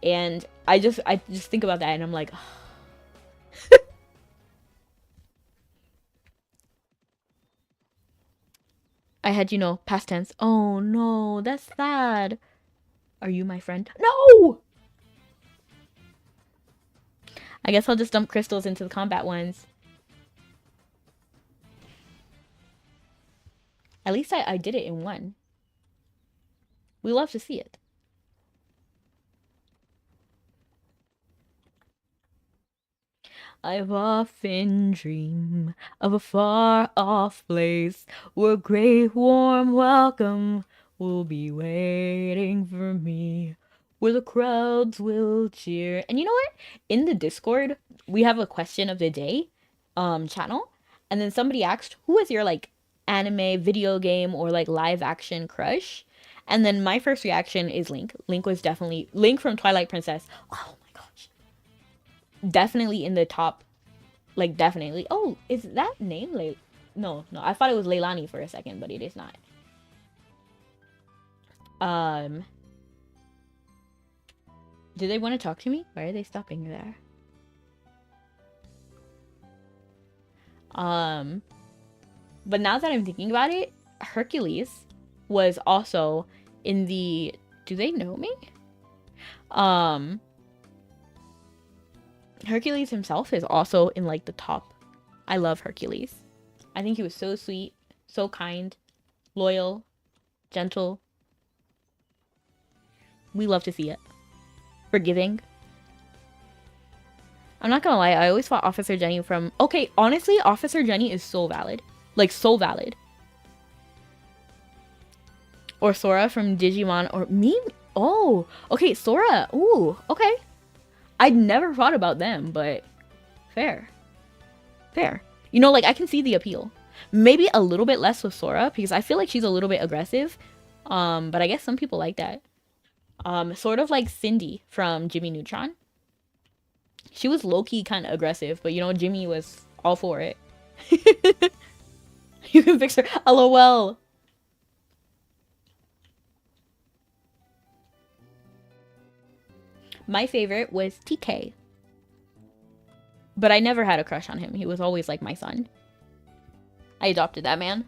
And I just think about that and I'm like, oh. I had, past tense. Oh no, that's sad. Are you my friend? No! I guess I'll just dump crystals into the combat ones. At least I did it in one. We love to see it. I've often dreamed of a far-off place where a great warm welcome will be waiting for me, where the crowds will cheer. And you know what? In the Discord, we have a question of the day channel, and then somebody asked, who is your like anime, video game, or like live action crush? And then my first reaction is Link. Link was definitely Link from Twilight Princess. Oh my gosh. Definitely in the top. Like definitely. Oh, is that name No, I thought it was Leilani for a second, but it is not. Do they want to talk to me? Why are they stopping there? But now that I'm thinking about it, Hercules was also in the... Do they know me? Hercules himself is also in like the top. I love Hercules. I think he was so sweet, so kind, loyal, gentle. We love to see it. Forgiving. I'm not gonna lie, I always thought Officer Jenny from... Okay, honestly, Officer Jenny is so valid. Like, so valid. Or Sora from Digimon, or me? Oh, okay, Sora. Ooh, okay. I'd never thought about them, but fair. Fair. You know, like, I can see the appeal. Maybe a little bit less with Sora because I feel like she's a little bit aggressive. But I guess some people like that. Sort of like Cindy from Jimmy Neutron. She was low-key kind of aggressive, but you know, Jimmy was all for it. You can fix her. LOL. My favorite was TK. But I never had a crush on him. He was always like my son. I adopted that man.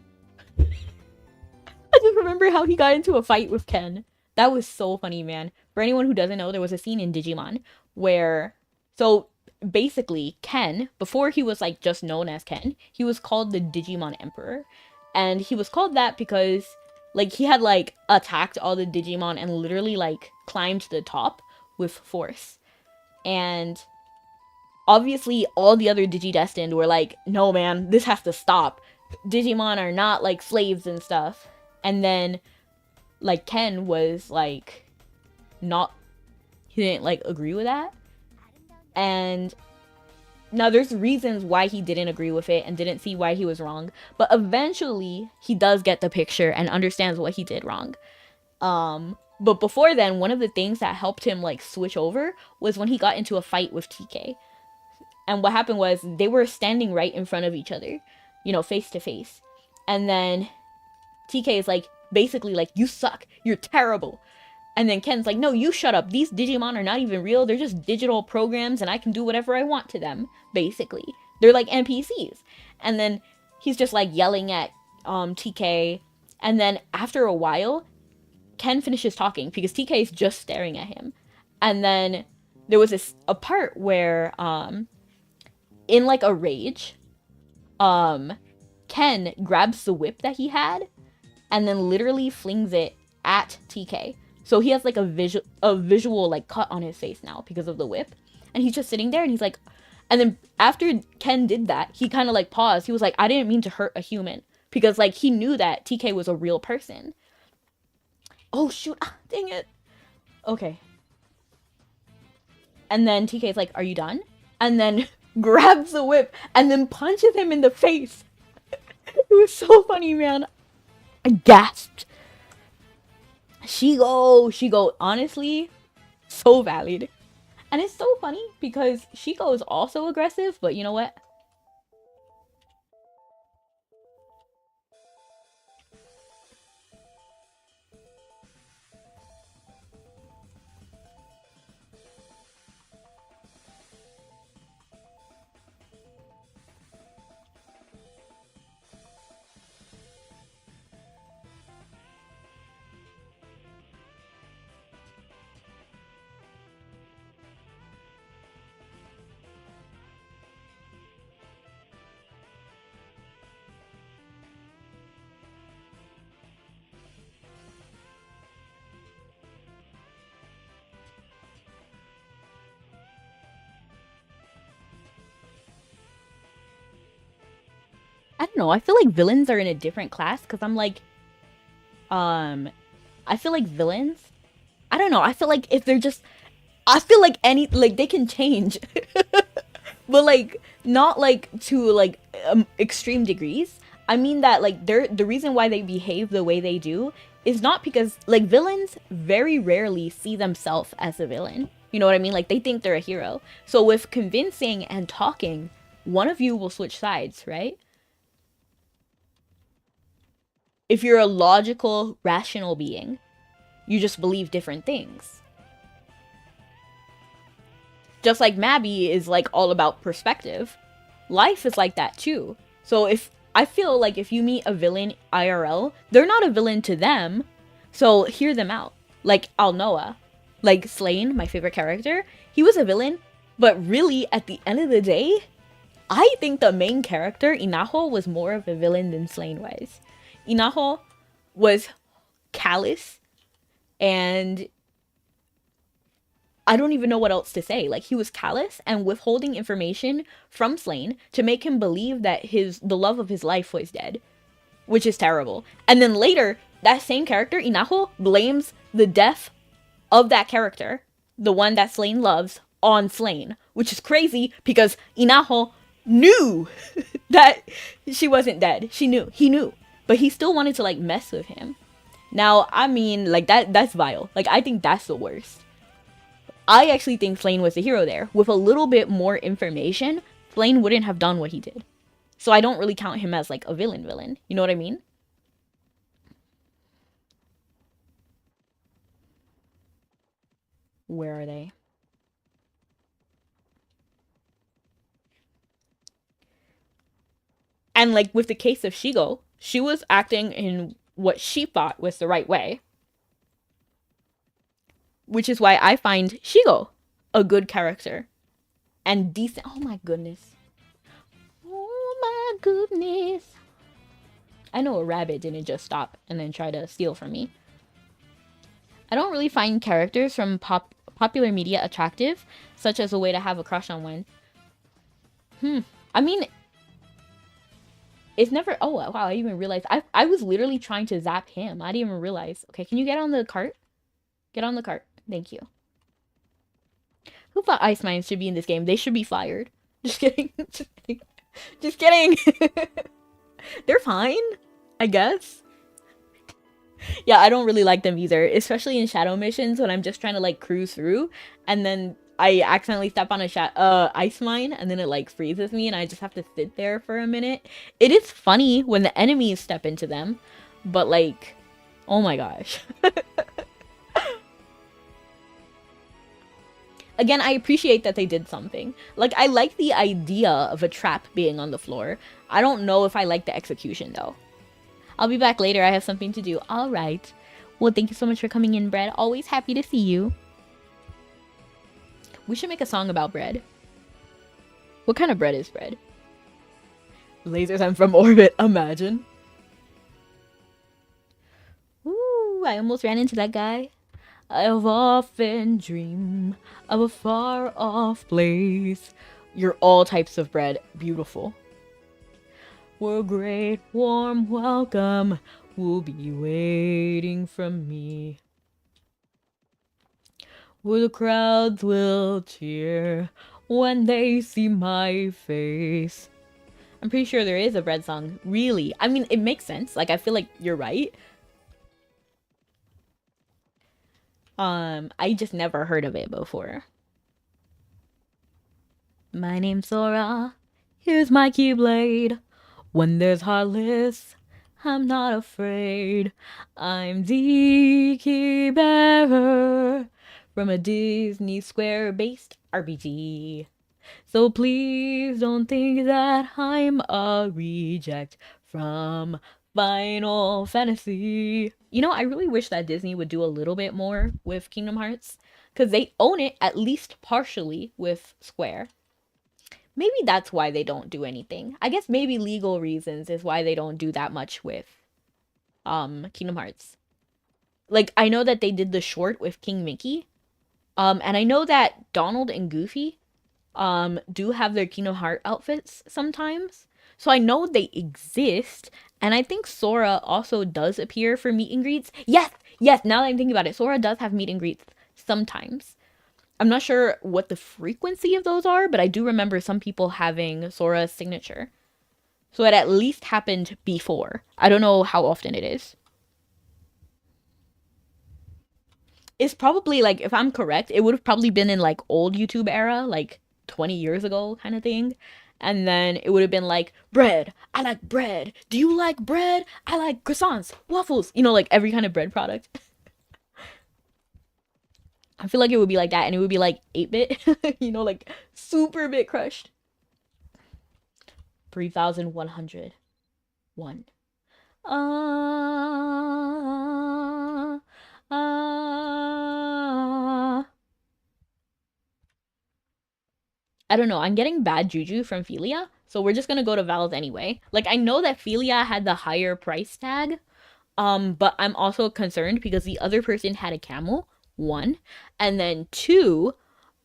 I just remember how he got into a fight with Ken. That was so funny, man. For anyone who doesn't know, there was a scene in Digimon where... So, basically, Ken, before he was, like, just known as Ken, he was called the Digimon Emperor. And he was called that because, like, he had, like, attacked all the Digimon and literally, like, climbed to the top with force. And obviously, all the other Digidestined were like, no, man, this has to stop. Digimon are not, like, slaves and stuff. And then, like, Ken was, like, not... He didn't, like, agree with that. And now there's reasons why he didn't agree with it and didn't see why he was wrong. But eventually, he does get the picture and understands what he did wrong. But before then, one of the things that helped him, like, switch over was when he got into a fight with TK. And what happened was they were standing right in front of each other, you know, face to face. And then TK is like, basically like, you suck. You're terrible. And then Ken's like, no, you shut up. These Digimon are not even real. They're just digital programs and I can do whatever I want to them, basically. They're like NPCs. And then he's just like yelling at TK. And then after a while, Ken finishes talking because TK is just staring at him. And then there was a part where in like a rage, Ken grabs the whip that he had and then literally flings it at TK. So he has like a visual like cut on his face now because of the whip. And he's just sitting there and he's like, and then after Ken did that, he kind of like paused. He was like, I didn't mean to hurt a human, because like he knew that TK was a real person. Oh shoot, dang it. Okay. And then TK's like, are you done? And then grabs the whip and then punches him in the face. It was so funny, man. I gasped. Shigo, honestly, so valid. And it's so funny because Shigo is also aggressive, but you know what? I don't know. I feel like villains are in a different class because I'm like, I feel like villains, I don't know. I feel like if they're just, I feel like they can change, but like not like to like extreme degrees. I mean that like the reason why they behave the way they do is not because like villains very rarely see themselves as a villain. You know what I mean? Like they think they're a hero. So with convincing and talking, one of you will switch sides, right? If you're a logical, rational being, you just believe different things. Just like Mabi is like all about perspective, life is like that too. So I feel like if you meet a villain IRL, they're not a villain to them, so hear them out. Like Alnoa, like Slane, my favorite character, he was a villain, but really at the end of the day, I think the main character, Inaho, was more of a villain than Slane was. Inaho was callous, and I don't even know what else to say. Like, he was callous and withholding information from Slane to make him believe that the love of his life was dead, which is terrible. And then later, that same character, Inaho, blames the death of that character, the one that Slane loves, on Slane, which is crazy because Inaho knew that she wasn't dead. She knew. He knew. But he still wanted to like mess with him. Now, I mean, like that's vile. Like I think that's the worst. I actually think Flame was the hero there. With a little bit more information, Flame wouldn't have done what he did. So I don't really count him as like a villain. You know what I mean? Where are they? And like with the case of Shigo, she was acting in what she thought was the right way. Which is why I find Shigo a good character. And decent. Oh my goodness. Oh my goodness. I know a rabbit didn't just stop and then try to steal from me. I don't really find characters from popular media attractive, such as a way to have a crush on one. I mean, it's never... Oh, wow, I even realized... I was literally trying to zap him. I didn't even realize. Okay, can you get on the cart? Get on the cart. Thank you. Who thought ice mines should be in this game? They should be fired. Just kidding. Just kidding. Just kidding. They're fine, I guess. Yeah, I don't really like them either, especially in shadow missions when I'm just trying to like cruise through and then I accidentally step on a ice mine and then it like freezes me and I just have to sit there for a minute. It is funny when the enemies step into them, but like, oh my gosh. Again, I appreciate that they did something. Like, I like the idea of a trap being on the floor. I don't know if I like the execution though. I'll be back later. I have something to do. All right. Well, thank you so much for coming in, Bread. Always happy to see you. We should make a song about bread. What kind of bread is bread? Lasers, I'm from orbit. Imagine. Ooh, I almost ran into that guy. I've often dreamed of a far-off place. You're all types of bread. Beautiful. Where a great warm welcome will be waiting from me. Where the crowds will cheer when they see my face. I'm pretty sure there is a bread song. Really? I mean, it makes sense. Like, I feel like you're right. I just never heard of it before. My name's Sora. Here's my keyblade. When there's heartless, I'm not afraid. I'm the key bearer from a Disney Square-based RPG. So please don't think that I'm a reject from Final Fantasy. You know, I really wish that Disney would do a little bit more with Kingdom Hearts, because they own it at least partially with Square. Maybe that's why they don't do anything. I guess maybe legal reasons is why they don't do that much with Kingdom Hearts. Like, I know that they did the short with King Mickey. And I know that Donald and Goofy do have their Kingdom Heart outfits sometimes. So I know they exist. And I think Sora also does appear for meet and greets. Yes, now that I'm thinking about it, Sora does have meet and greets sometimes. I'm not sure what the frequency of those are, but I do remember some people having Sora's signature. So it at least happened before. I don't know how often it is. It's probably, like, if I'm correct, it would have probably been in, like, old YouTube era, like, 20 years ago kind of thing. And then it would have been like, bread, I like bread. Do you like bread? I like croissants, waffles. You know, like, every kind of bread product. I feel like it would be like that, and it would be like 8-bit, you know, like super bit crushed. 3,101. I don't know. I'm getting bad juju from Philia, so we're just gonna go to Valve anyway. Like, I know that Philia had the higher price tag, but I'm also concerned because the other person had a camel, one, and then two,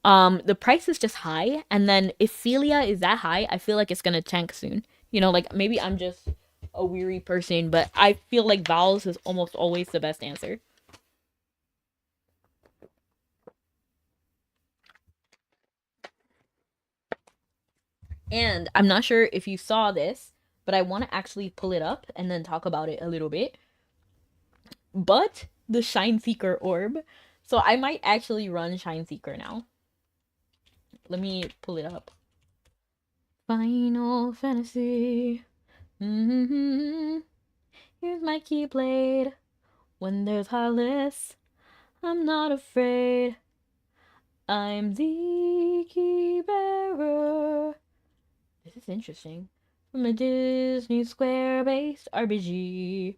the price is just high, and then if Philia is that high, I feel like it's gonna tank soon. You know, like, maybe I'm just a weary person, but I feel like Valve's is almost always the best answer. And I'm not sure if you saw this, but I want to actually pull it up and then talk about it a little bit. But the Shine Seeker orb. So I might actually run Shine Seeker now. Let me pull it up. Final Fantasy. Mm-hmm. Here's my keyblade. When there's Heartless, I'm not afraid. I'm the key bearer. This is interesting. From a Disney Square-based RPG.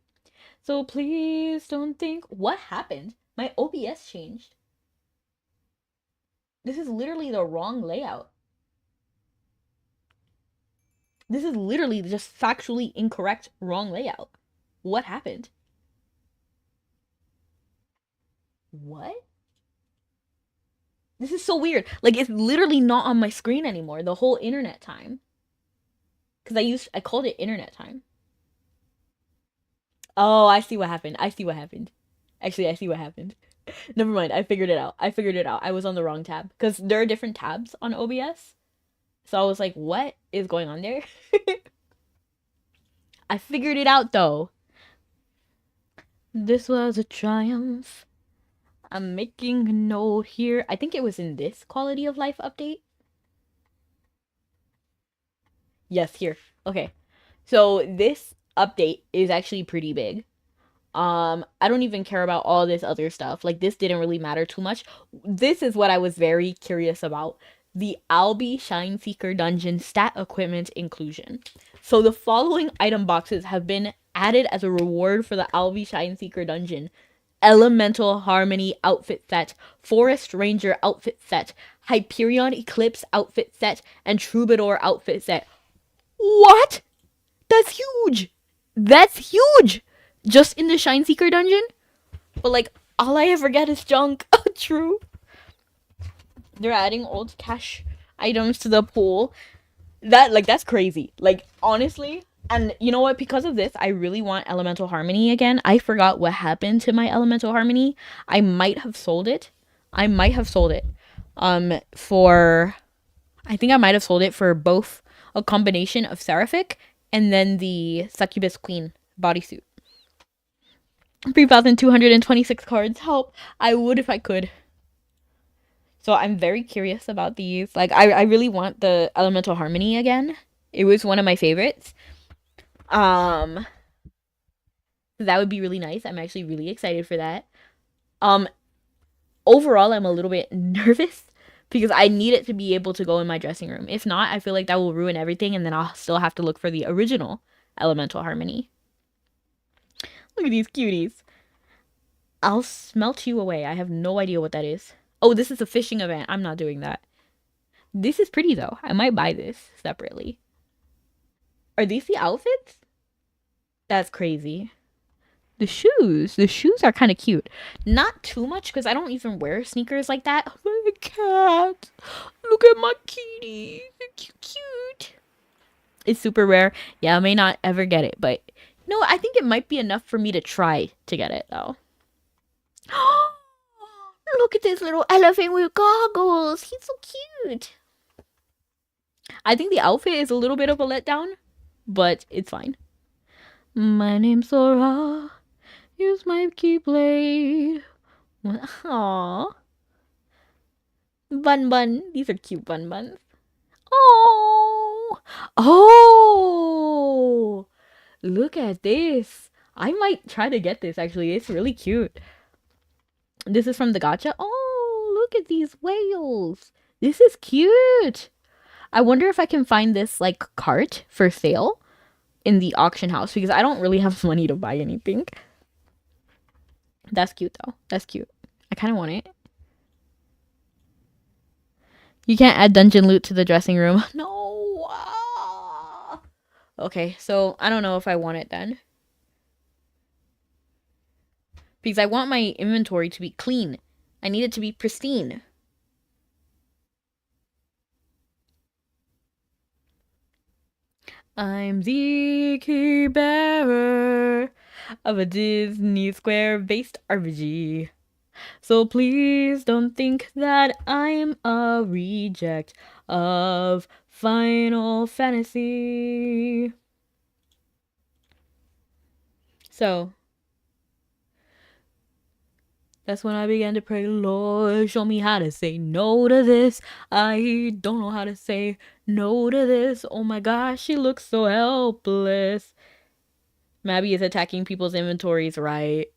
So please don't think... What happened? My OBS changed. This is literally the wrong layout. This is literally just factually incorrect, wrong layout. What happened? What? This is so weird. Like, it's literally not on my screen anymore the whole internet time. Because I called it internet time. Oh, I see what happened. I see what happened. Actually, I see what happened. Never mind. I figured it out. I was on the wrong tab. Because there are different tabs on OBS. So I was like, what is going on there? I figured it out, though. This was a triumph. I'm making a note here. I think it was in this quality of life update. Yes, here. Okay. So this update is actually pretty big. I don't even care about all this other stuff. Like, this didn't really matter too much. This is what I was very curious about. The Albi Shine Seeker Dungeon stat equipment inclusion. So the following item boxes have been added as a reward for the Albi Shine Seeker Dungeon. Elemental Harmony outfit set, Forest Ranger outfit set, Hyperion Eclipse outfit set, and Troubadour outfit set. What? That's huge! That's huge! Just in the Shine Seeker dungeon? But like, all I ever get is junk. Oh, true. They're adding old cash items to the pool. That's crazy. Like, honestly. And you know what? Because of this, I really want Elemental Harmony again. I forgot what happened to my Elemental Harmony. I might have sold it. I think I might have sold it for both a combination of Seraphic and then the Succubus Queen bodysuit. 3,226 cards. Help. I would if I could. So I'm very curious about these. Like, I really want the Elemental Harmony again. It was one of my favorites. That would be really nice. I'm actually really excited for that. Overall, I'm a little bit nervous because I need it to be able to go in my dressing room. If not, I feel like that will ruin everything, and then I'll still have to look for the original Elemental Harmony. Look at these cuties. I'll smelt you away. I have no idea what that is. Oh, this is a fishing event. I'm not doing that. This is pretty, though. I might buy this separately. Are these the outfits? That's crazy. The shoes are kind of cute. Not too much because I don't even wear sneakers like that. Oh, my cat. Look at my kitty. They're cute. It's super rare. Yeah, I may not ever get it, but no, I think it might be enough for me to try to get it though. Look at this little elephant with goggles. He's so cute. I think the outfit is a little bit of a letdown, but it's fine. My name's Sora. Here's my keyblade. Aww. Bun Bun. These are cute Bun Buns. Oh. Oh. Look at this. I might try to get this actually. It's really cute. This is from the gacha. Oh, look at these whales. This is cute. I wonder if I can find this like cart for sale in the auction house because I don't really have money to buy anything. That's cute though. That's cute. I kind of want it. You can't add dungeon loot to the dressing room. No. Ah. Okay, so I don't know if I want it then. Because I want my inventory to be clean. I need it to be pristine. I'm the key bearer of a Disney Square-based RPG. So please don't think that I'm a reject. of Final Fantasy. So that's when I began to pray, Lord, show me how to say no to this. I don't know how to say no to this. Oh my gosh, she looks so helpless. Mabi is attacking people's inventories, right?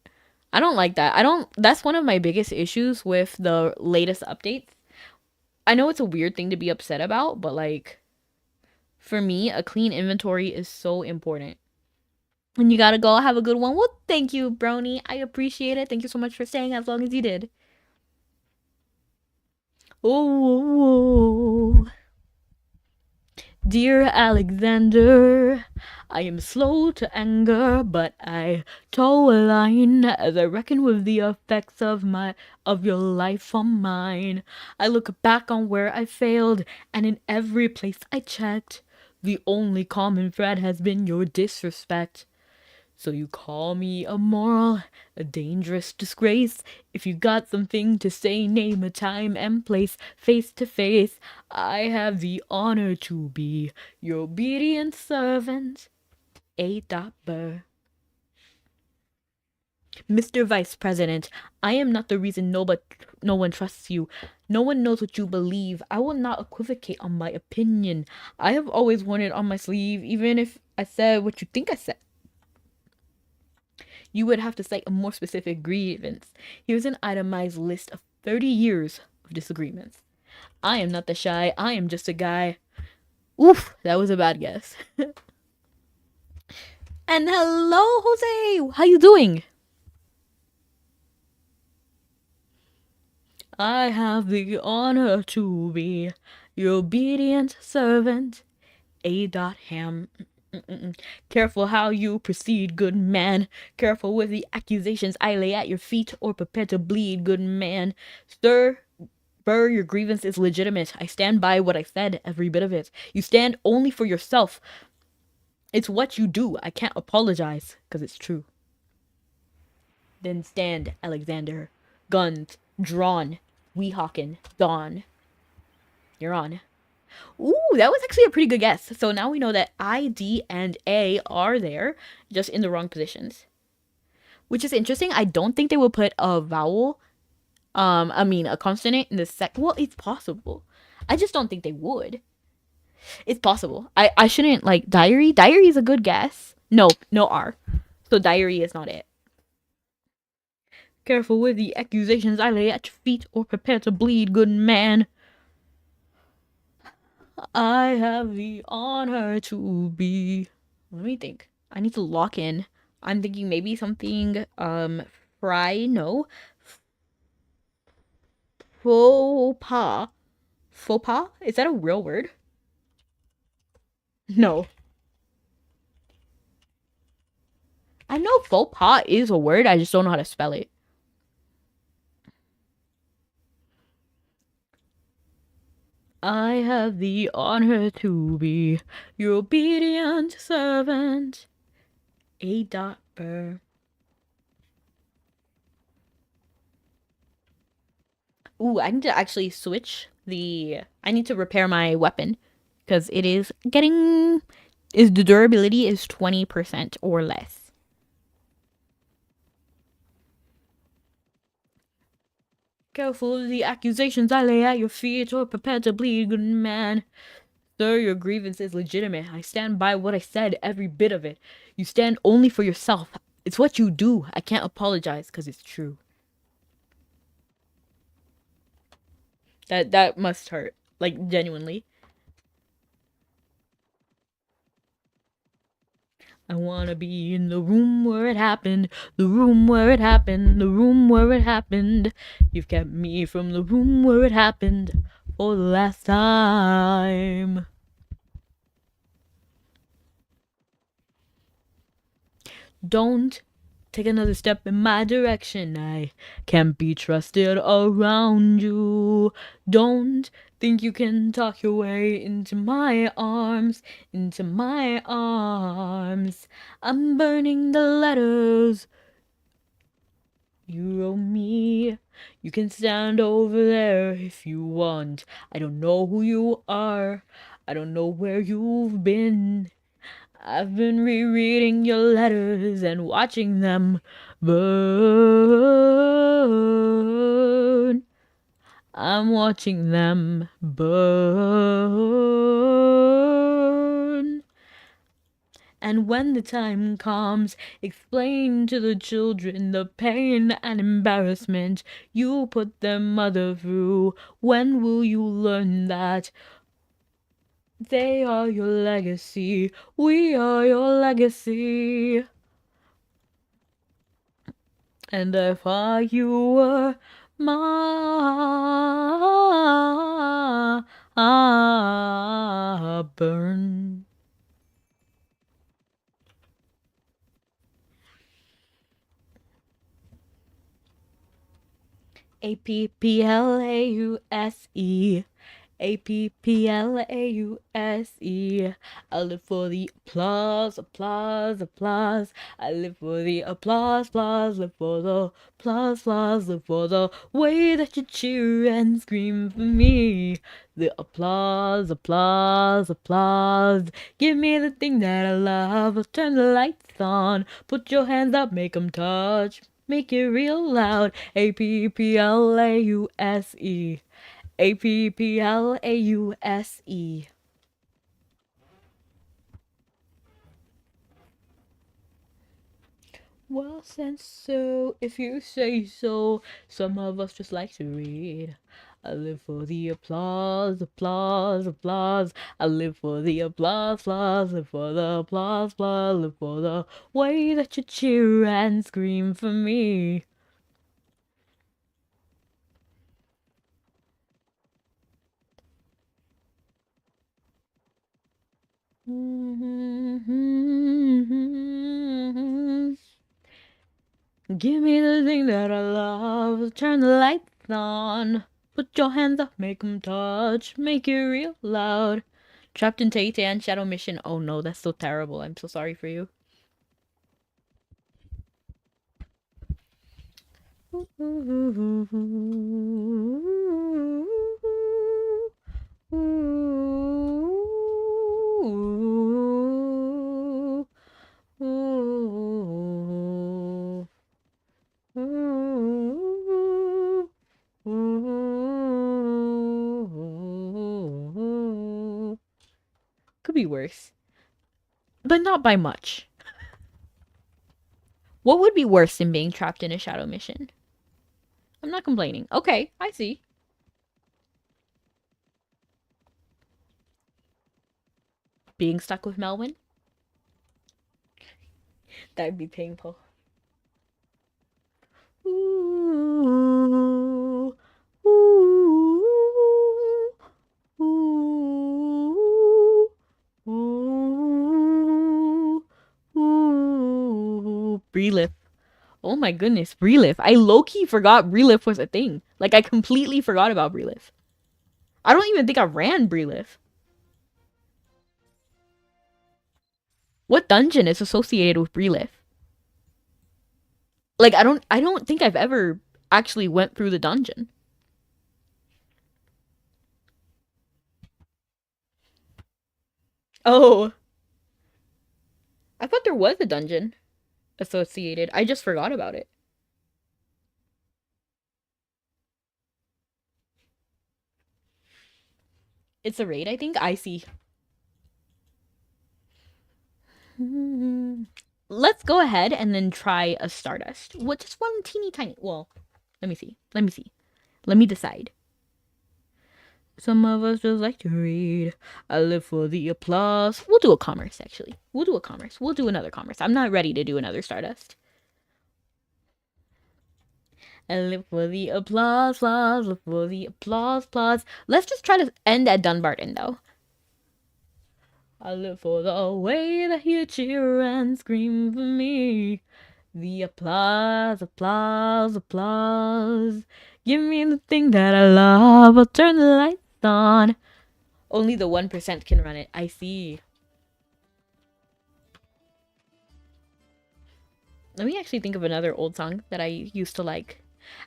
I don't like that. That's one of my biggest issues with the latest updates. I know it's a weird thing to be upset about, but like, for me, a clean inventory is so important. And you gotta go have a good one. Well, thank you, Brony. I appreciate it. Thank you so much for staying as long as you did. Oh, dear Alexander, I am slow to anger, but I toe a line as I reckon with the effects of your life on mine. I look back on where I failed, and in every place I checked, the only common thread has been your disrespect. So you call me immoral, a dangerous disgrace. If you got something to say, name a time and place, face to face. I have the honor to be your obedient servant, Vtuber. Mr. Vice President, I am not the reason no one trusts you. No one knows what you believe. I will not equivocate on my opinion. I have always worn it on my sleeve, even if I said what you think I said. You would have to cite a more specific grievance. Here's an itemized list of 30 years of disagreements. I am not the shy, I am just a guy. Oof, that was a bad guess. And hello, Jose! How you doing? I have the honor to be your obedient servant, A.Ham. Careful how you proceed, good man. Careful with the accusations I lay at your feet or prepare to bleed, good man. Sir, your grievance is legitimate. I stand by what I said, every bit of it. You stand only for yourself. It's what you do. I can't apologize, because it's true. Then stand, Alexander. Guns drawn. Weehawken. Dawn. You're on. Ooh, that was actually a pretty good guess. So now we know that I, D, and A are there, just in the wrong positions. Which is interesting. I don't think they will put a vowel, a consonant in the well, it's possible. I just don't think they would. It's possible. I shouldn't, like, diary. Diary is a good guess. No R. So diary is not it. Careful with the accusations I lay at your feet or prepare to bleed, good man. I have the honor to be. Let me think. I need to lock in. I'm thinking maybe something, no. Faux pas. Faux pas? Is that a real word? No. I know faux pas is a word, I just don't know how to spell it. I have the honor to be your obedient servant, Vtuber. Ooh, I need to actually switch I need to repair my weapon, because it is getting... the durability is 20% or less. Careful of the accusations I lay at your feet or prepare to bleed, good man. Sir, your grievance is legitimate. I stand by what I said, every bit of it. You stand only for yourself. It's what you do. I can't apologize because it's true. That must hurt. Like, genuinely. I wanna be in the room where it happened, the room where it happened, the room where it happened. You've kept me from the room where it happened for the last time. Don't take another step in my direction. I can't be trusted around you. Don't think you can talk your way into my arms, into my arms. I'm burning the letters You or me. You can stand over there if you want. I don't know who you are. I don't know where you've been. I've been rereading your letters and watching them burn. I'm watching them burn. And when the time comes, explain to the children the pain and embarrassment you put their mother through. When will you learn that they are your legacy? We are your legacy. And if you were my burn. APPLAUSE. APPLAUSE. I live for the applause, applause, applause. I live for the applause, applause, live for the applause, applause, live for the way that you cheer and scream for me. The applause, applause, applause. Give me the thing that I love. Turn the lights on. Put your hands up, make 'em touch. Make it real loud. APPLAUSE. APPLAUSE. Well, since so, if you say so, some of us just like to read. I live for the applause, applause, applause. I live for the applause, applause, live for the applause, applause, live for the way that you cheer and scream for me. Give me the thing that I love. Turn the lights on. Put your hands up, make 'em touch. Make it real loud. Trapped in Titan Shadow Mission. Oh no, that's so terrible. I'm so sorry for you. Could be worse, but not by much. What would be worse than being trapped in a shadow mission? I'm not complaining. Okay, I see. Being stuck with Melvin? That would be painful. Ooh, ooh, ooh, ooh, ooh. Relive. Oh my goodness, Relive. I low-key forgot Relive was a thing. Like, I completely forgot about Relive. I don't even think I ran Relive. What dungeon is associated with Relive? Like, I don't think I've ever actually went through the dungeon. Oh, I thought there was a dungeon associated. I just forgot about it. It's a raid, I think. I see. Let's go ahead and then try a Stardust. What? Just one teeny tiny. Well, let me see. Let me see. Let me decide. Some of us just like to read. I live for the applause. We'll do a commerce, actually. We'll do a commerce. We'll do another commerce. I'm not ready to do another Stardust. I live for the applause, applause, live for the applause, applause. Let's just try to end at Dunbarton, though. I live for the way that you cheer and scream for me. The applause, applause, applause. Give me the thing that I love. I'll turn the lights on. Only the 1% can run it. I see. Let me actually think of another old song that I used to like.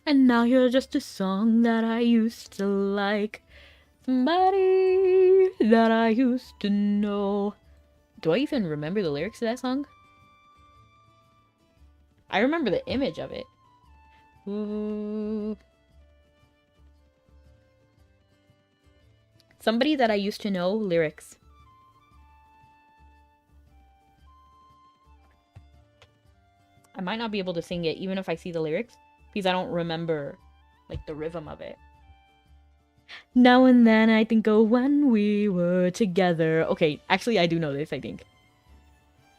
And now you're just a song that I used to like. Somebody that I used to know. Do I even remember the lyrics to that song? I remember the image of it. Ooh. Somebody that I used to know lyrics. I might not be able to sing it even if I see the lyrics because I don't remember like the rhythm of it. Now and then I think of when we were together. Okay, actually I do know this, I think.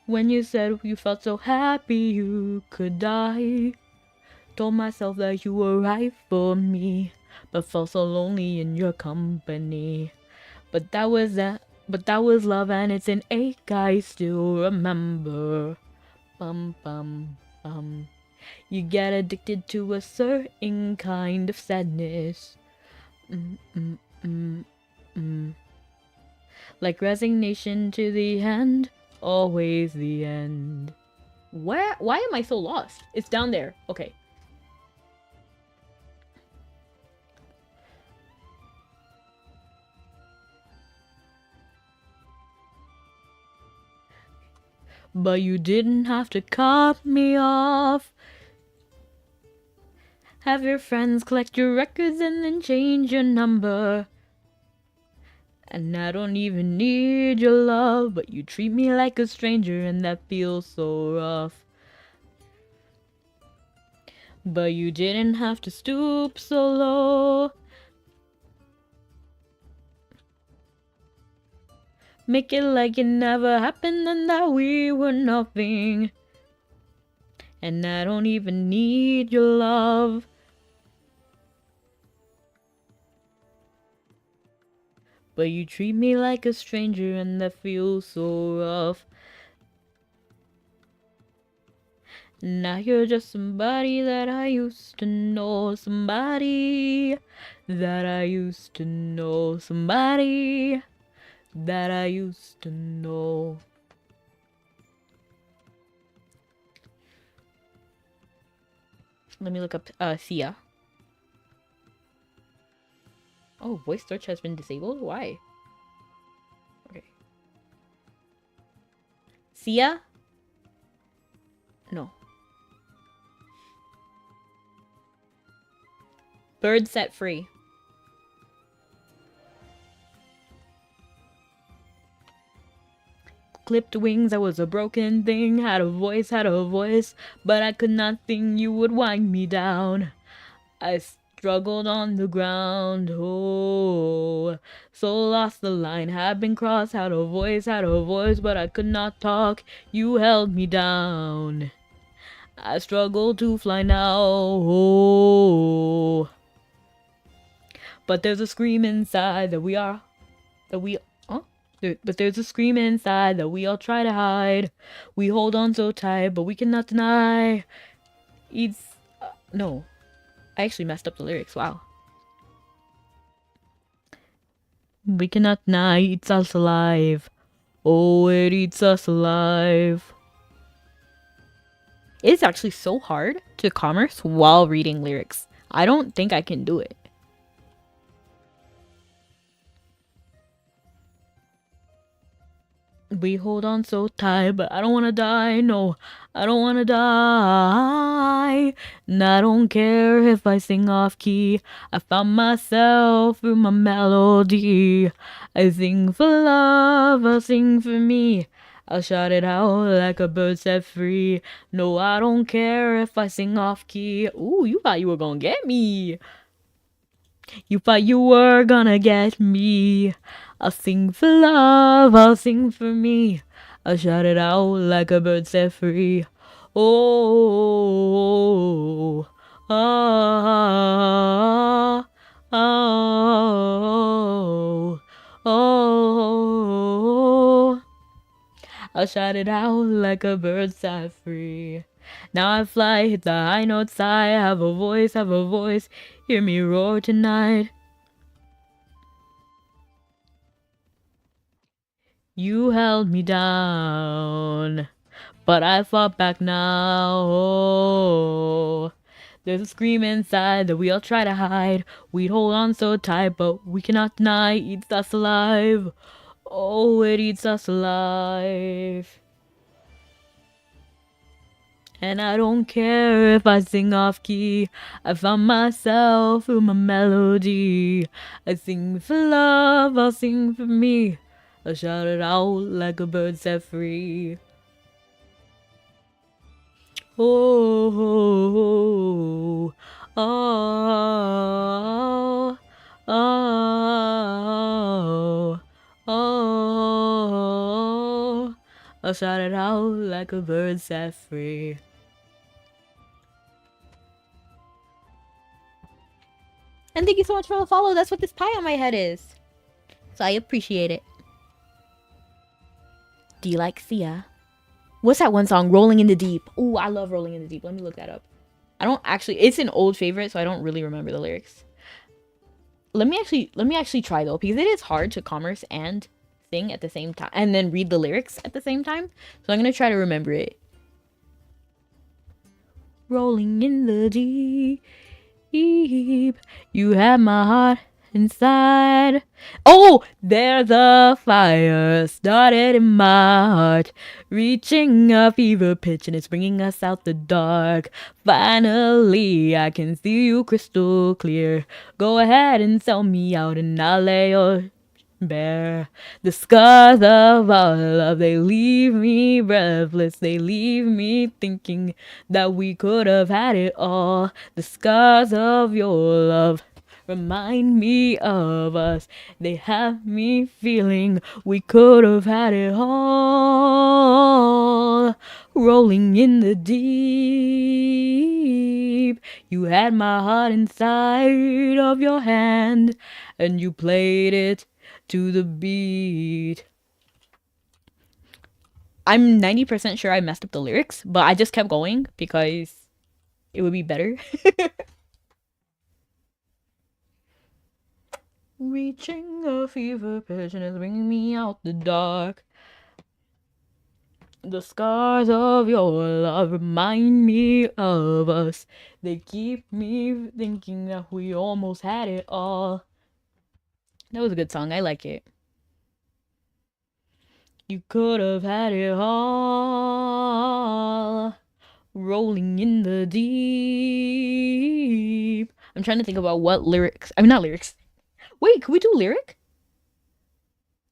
When you said you felt so happy you could die. Told myself that you were right for me, but felt so lonely in your company. But that was love and it's an ache I still remember. Bum bum bum. You get addicted to a certain kind of sadness. Mm, mm, mm, mm. Like resignation to the end, always the end. Why am I so lost? It's down there. Okay. But you didn't have to cut me off. Have your friends collect your records and then change your number. And I don't even need your love, but you treat me like a stranger and that feels so rough. But you didn't have to stoop so low. Make it like it never happened and that we were nothing. And I don't even need your love. But you treat me like a stranger and that feels so rough. Now you're just somebody that I used to know. Somebody that I used to know. Somebody that I used to know. Let me look up Sia. Oh, voice search has been disabled? Why? Okay. Sia? No. Bird set free. Clipped wings, I was a broken thing. Had a voice, but I could not think you would wind me down. I struggled on the ground, oh, so lost the line, had been crossed, had a voice, but I could not talk, you held me down. I struggle to fly now, oh, but there's a scream inside that but there's a scream inside that we all try to hide. We hold on so tight, but we cannot deny. No. I actually messed up the lyrics, wow. We cannot deny, eats us alive. Oh, it eats us alive. It's actually so hard to commerce while reading lyrics. I don't think I can do it. We hold on so tight, but I don't wanna die, no, I don't wanna die. And I don't care if I sing off key, I found myself through my melody. I sing for love, I'll sing for me, I'll shout it out like a bird set free. No, I don't care if I sing off key. Ooh, you thought you were gonna get me. You thought you were gonna get me. I'll sing for love, I'll sing for me. I'll shout it out like a bird set free. Oh, oh, oh, oh. I'll shout it out like a bird set free. Now I fly, hit the high notes, I have a voice, hear me roar tonight. You held me down. but I fought back now. Oh, there's a scream inside that we all try to hide. We'd hold on so tight, but we cannot deny it eats us alive. Oh, it eats us alive. And I don't care if I sing off key. I found myself through my melody. I sing for love, I'll sing for me. I'll shout it out like a bird set free. Oh, oh, oh, oh. I'll shout it out like a bird set free. And thank you so much for the follow. That's what this pie on my head is. So I appreciate it. Do you like Sia? What's that one song? Rolling in the Deep. Ooh, I love Rolling in the Deep. Let me look that up. I don't actually, it's an old favorite, so I don't really remember the lyrics. Let me actually try though, because it is hard to commerce and sing at the same time and then read the lyrics at the same time. So I'm gonna try to remember it. Rolling in the deep. You have my heart inside. Oh, there's a fire started in my heart, reaching a fever pitch, and it's bringing us out the dark. Finally, I can see you crystal clear. Go ahead and sell me out, and I'll lay your bare. The scars of our love, they leave me breathless. They leave me thinking that we could have had it all. The scars of your love remind me of us. They have me feeling we could have had it all. Rolling in the deep, you had my heart inside of your hand, and you played it to the beat. I'm 90% sure I messed up the lyrics, but I just kept going because it would be better. Reaching a fever pitch and it's bringing me out the dark. The scars of your love remind me of us. They keep me thinking that we almost had it all. That was a good song. I like it. You could have had it all. Rolling in the deep. I'm trying to think about what lyrics. I mean, not lyrics. Wait, can we do lyric?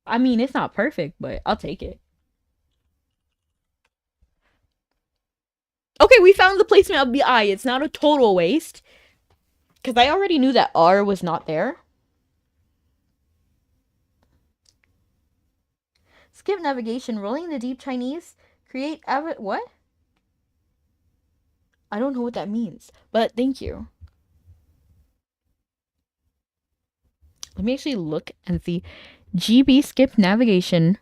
I mean, it's not perfect, but I'll take it. Okay, we found the placement of the I. It's not a total waste. Because I already knew that R was not there. Skip navigation. Rolling in the deep Chinese. Create what? I don't know what that means. But thank you. Let me actually look and see. GB skip navigation.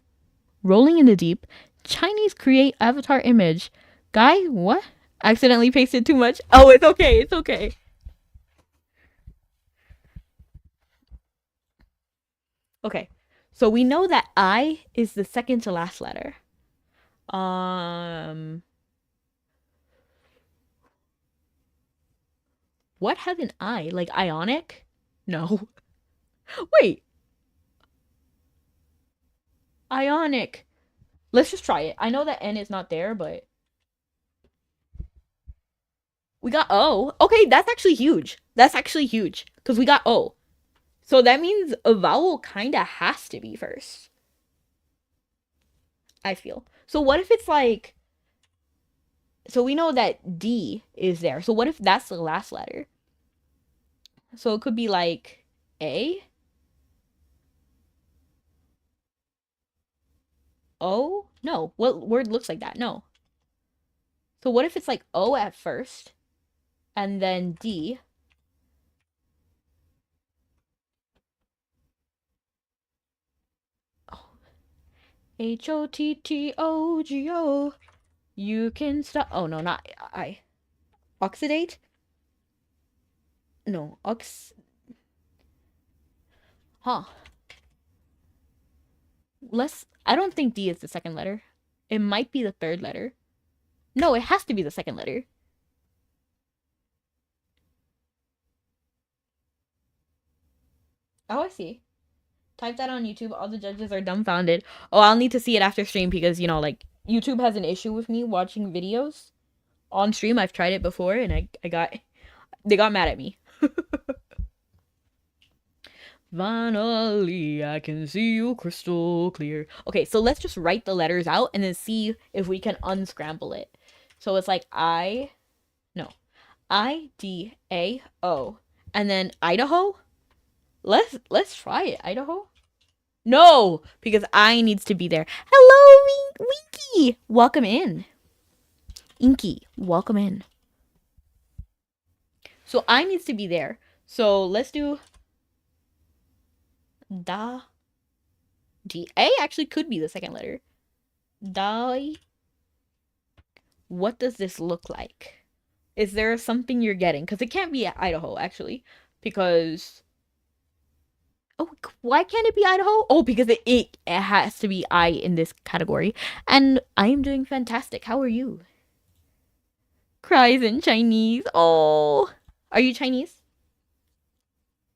Rolling in the deep. Chinese create avatar image. Guy, what? Accidentally pasted too much. Oh, it's okay. It's okay. Okay. So we know that I is the second to last letter. What has an I? Like ionic? No. Wait. Ionic. Let's just try it. I know that N is not there, but we got O. Okay, that's actually huge. That's actually huge because we got O. So that means a vowel kind of has to be first. I feel. So what if it's like, so we know that D is there. So what if that's the last letter? So it could be like A, O? No. What word looks like that? No. So what if it's like O at first and then D? Oh. Hottogo. You can stop. Oh, no, not I. Oxidate? No, Huh. I don't think D is the second letter. It might be the third letter. No, it has to be the second letter. Oh, I see. Type that on YouTube. All the judges are dumbfounded. Oh, I'll need to see it after stream because, you know, like, YouTube has an issue with me watching videos on stream. I've tried it before and they got mad at me. Finally, I can see you crystal clear. Okay, so let's just write the letters out and then see if we can unscramble it. So it's like I-D-A-O. And then Idaho? Let's try it. Idaho? No, because I needs to be there. Hello, Winky. Welcome in. Inky, welcome in. So I needs to be there. So let's do da. D. A actually could be the second letter. Die. What does this look like? Is there something you're getting? Because it can't be Idaho, actually. Because... Oh, why can't it be Idaho? Oh, because it has to be I in this category. And I am doing fantastic. How are you? Cries in Chinese. Oh. Are you Chinese?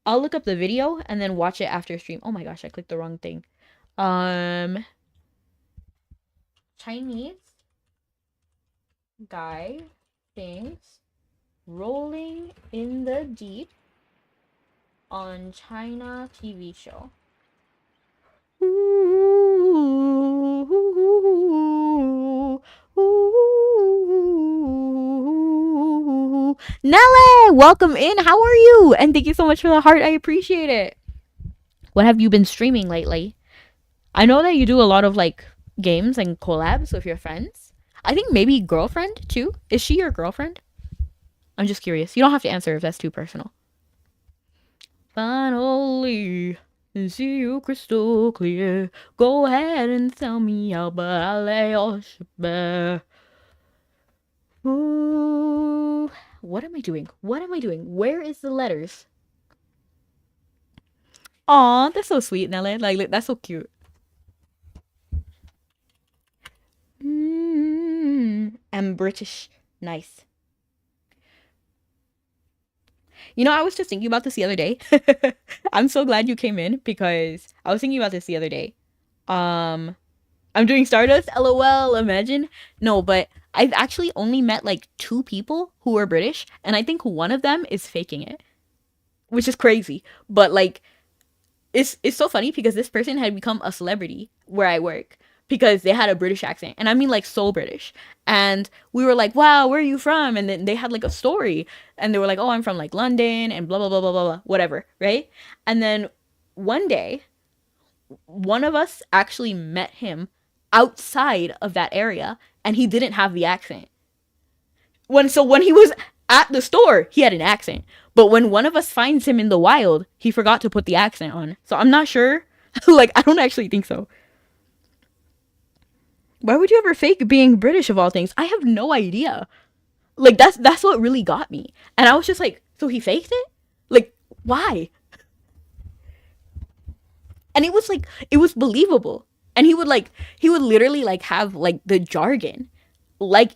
I'll look up the video and then watch it after stream. Oh my gosh, I clicked the wrong thing. Chinese guy thinks rolling in the deep on China TV show. Nelle, welcome in. How are you? And thank you so much for the heart. I appreciate it. What have you been streaming lately? I know that you do a lot of like games and collabs with your friends. I think maybe girlfriend too. Is she your girlfriend? I'm just curious. You don't have to answer if that's too personal. Finally, see you crystal clear. Go ahead and tell me how, but I'll lay your shit bare. Ooh, what am I doing? What am I doing? Where is the letters? Aw, that's so sweet, Nelle. Like that's so cute. I'm British. Nice. You know, I was just thinking about this the other day. I'm so glad you came in because I was thinking about this the other day. I'm doing Stardust. LOL. Imagine. No, but I've actually only met like 2 people who are British, and I think one of them is faking it, which is crazy. But like, it's so funny because this person had become a celebrity where I work because they had a British accent, and I mean like so British. And we were like, wow, where are you from? And then they had like a story, and they were like, oh, I'm from like London and blah blah blah blah blah blah, whatever, right? And then one day, one of us actually met him outside of that area, and he didn't have the accent. When he was at the store, he had an accent. But when one of us finds him in the wild, he forgot to put the accent on. So I'm not sure. Like, I don't actually think so. Why would you ever fake being British of all things? I have no idea. Like, that's what really got me. And I was just like, so he faked it? Like, why? And it was like, it was believable. And he would literally like have like the jargon. Like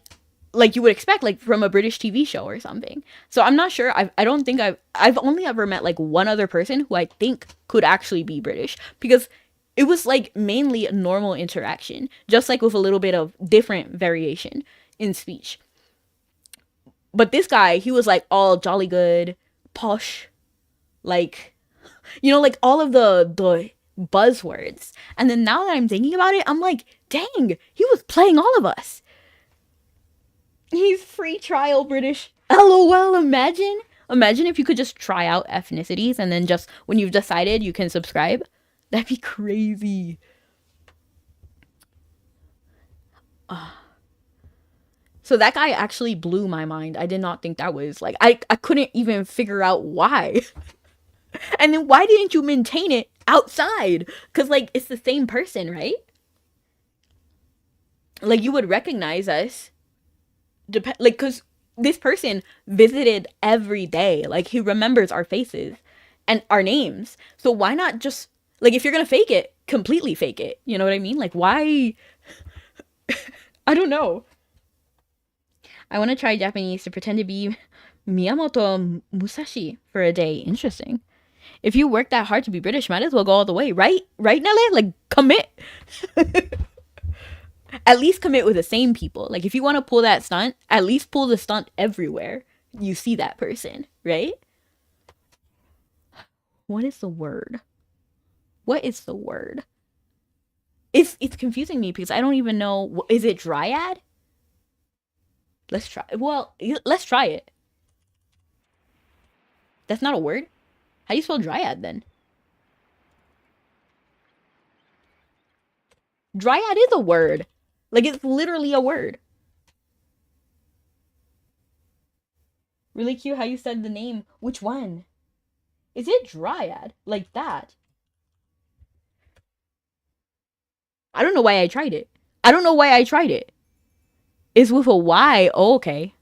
you would expect like from a British TV show or something. So I'm not sure. I don't think I've only ever met like one other person who I think could actually be British, because it was like mainly a normal interaction, just like with a little bit of different variation in speech. But this guy, he was like all jolly good, posh, like, you know, like all of the buzzwords. And then now that I'm thinking about it, I'm like, dang, he was playing all of us. He's free trial British. LOL, imagine if you could just try out ethnicities and then just when you've decided you can subscribe. That'd be crazy. So that guy actually blew my mind. I did not think that was like, I couldn't even figure out why. And then why didn't you maintain it outside? Because like it's the same person, right? Like you would recognize us. Like, because this person visited every day. Like he remembers our faces and our names. So why not just, like, if you're gonna fake it, completely fake it. You know what I mean? Like, why? I don't know. I want to try Japanese to pretend to be Miyamoto Musashi for a day. Interesting. If you work that hard to be British, might as well go all the way, right? Right, Nele? Like, commit. At least commit with the same people. Like, if you want to pull that stunt, at least pull the stunt everywhere you see that person, right? What is the word? What is the word? It's confusing me because I don't even know. Is it dryad? Let's try. Well, let's try it. That's not a word. How do you spell dryad then? Dryad is a word. Like, it's literally a word. Really cute how you said the name. Which one? Is it dryad? Like that? I don't know why I tried it. I don't know why I tried it. It's with a Y. Oh, okay.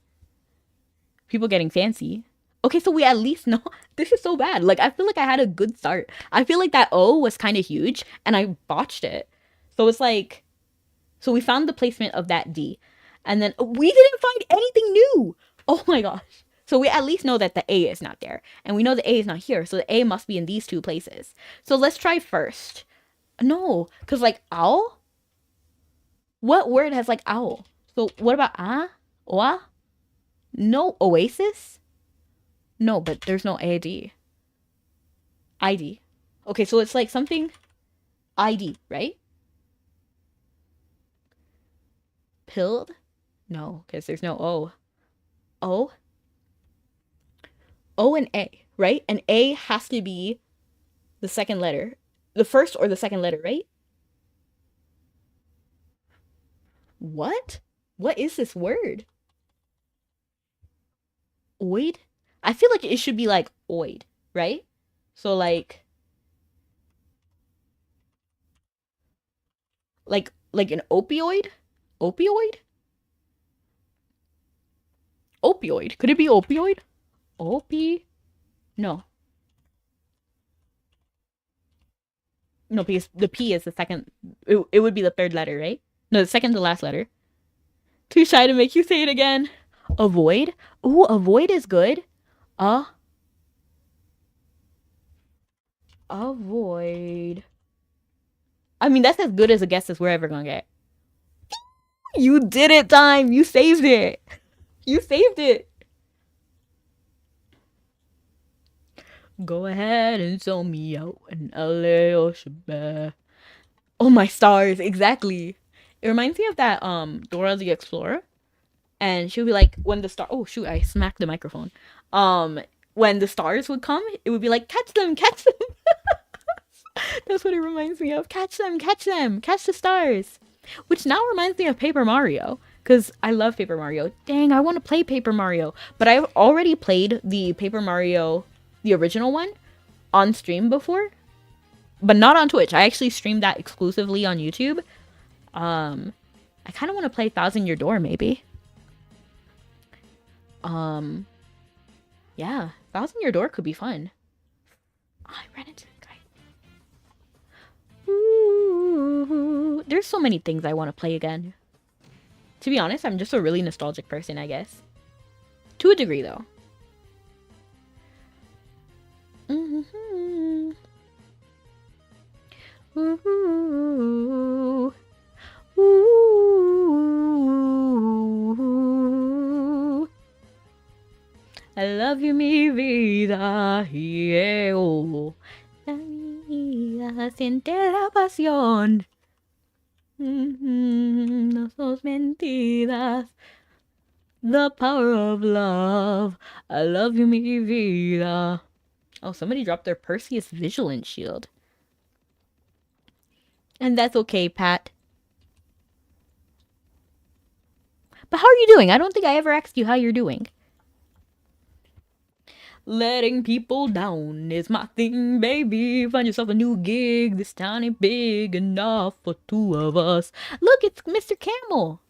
People getting fancy. Okay, so we at least know. This is so bad. Like, I feel like I had a good start. I feel like that O was kind of huge, and I botched it. So it's like, so we found the placement of that D. And then we didn't find anything new. Oh my gosh. So we at least know that the A is not there. And we know the A is not here. So the A must be in these two places. So let's try first. No, because like owl? What word has like owl? So what about oa? No oasis? No, but there's no AD. ID. Okay, so it's like something ID, right? Pilled? No, because there's no O. O? O and A, right? And A has to be the second letter. The first or the second letter, right? What? What is this word? Oid? I feel like it should be like oid, right? So like an opioid? Opioid? Opioid. Could it be opioid? Opie? No. No, because the P is the second. It would be the third letter, right? No, the second to last letter. Too shy to make you say it again. Avoid? Ooh, avoid is good. Avoid. I mean, that's as good as a guess as we're ever gonna get. You did it, time. You saved it. You saved it. Go ahead and sell me out in LA or Shabbat. Oh my stars, exactly. It reminds me of that Dora the Explorer. And she'll be like, when the star oh shoot, I smacked the microphone. When the stars would come, it would be like, catch them, catch them. That's what it reminds me of. Catch them, catch them, catch the stars. Which now reminds me of Paper Mario. Because I love Paper Mario. Dang, I want to play Paper Mario. But I've already played the Paper Mario, the original one, on stream before. But not on Twitch. I actually streamed that exclusively on YouTube. I kind of want to play Thousand Year Door, maybe. Yeah. Thousand Year Door could be fun. Oh, I ran into the guy. Ooh, there's so many things I want to play again. To be honest, I'm just a really nostalgic person, I guess. To a degree, though. Mm-hmm. Ooh. Ooh. I love you, mi vida. Yeah, oh. La vida siente la pasión. No sos mentiras. The power of love. I love you, mi vida. Oh, somebody dropped their Perseus Vigilant Shield. And that's okay, Pat. But how are you doing? I don't think I ever asked you how you're doing. Letting people down is my thing, baby. Find yourself a new gig. This town ain't big enough for two of us. Look, it's Mr. Camel.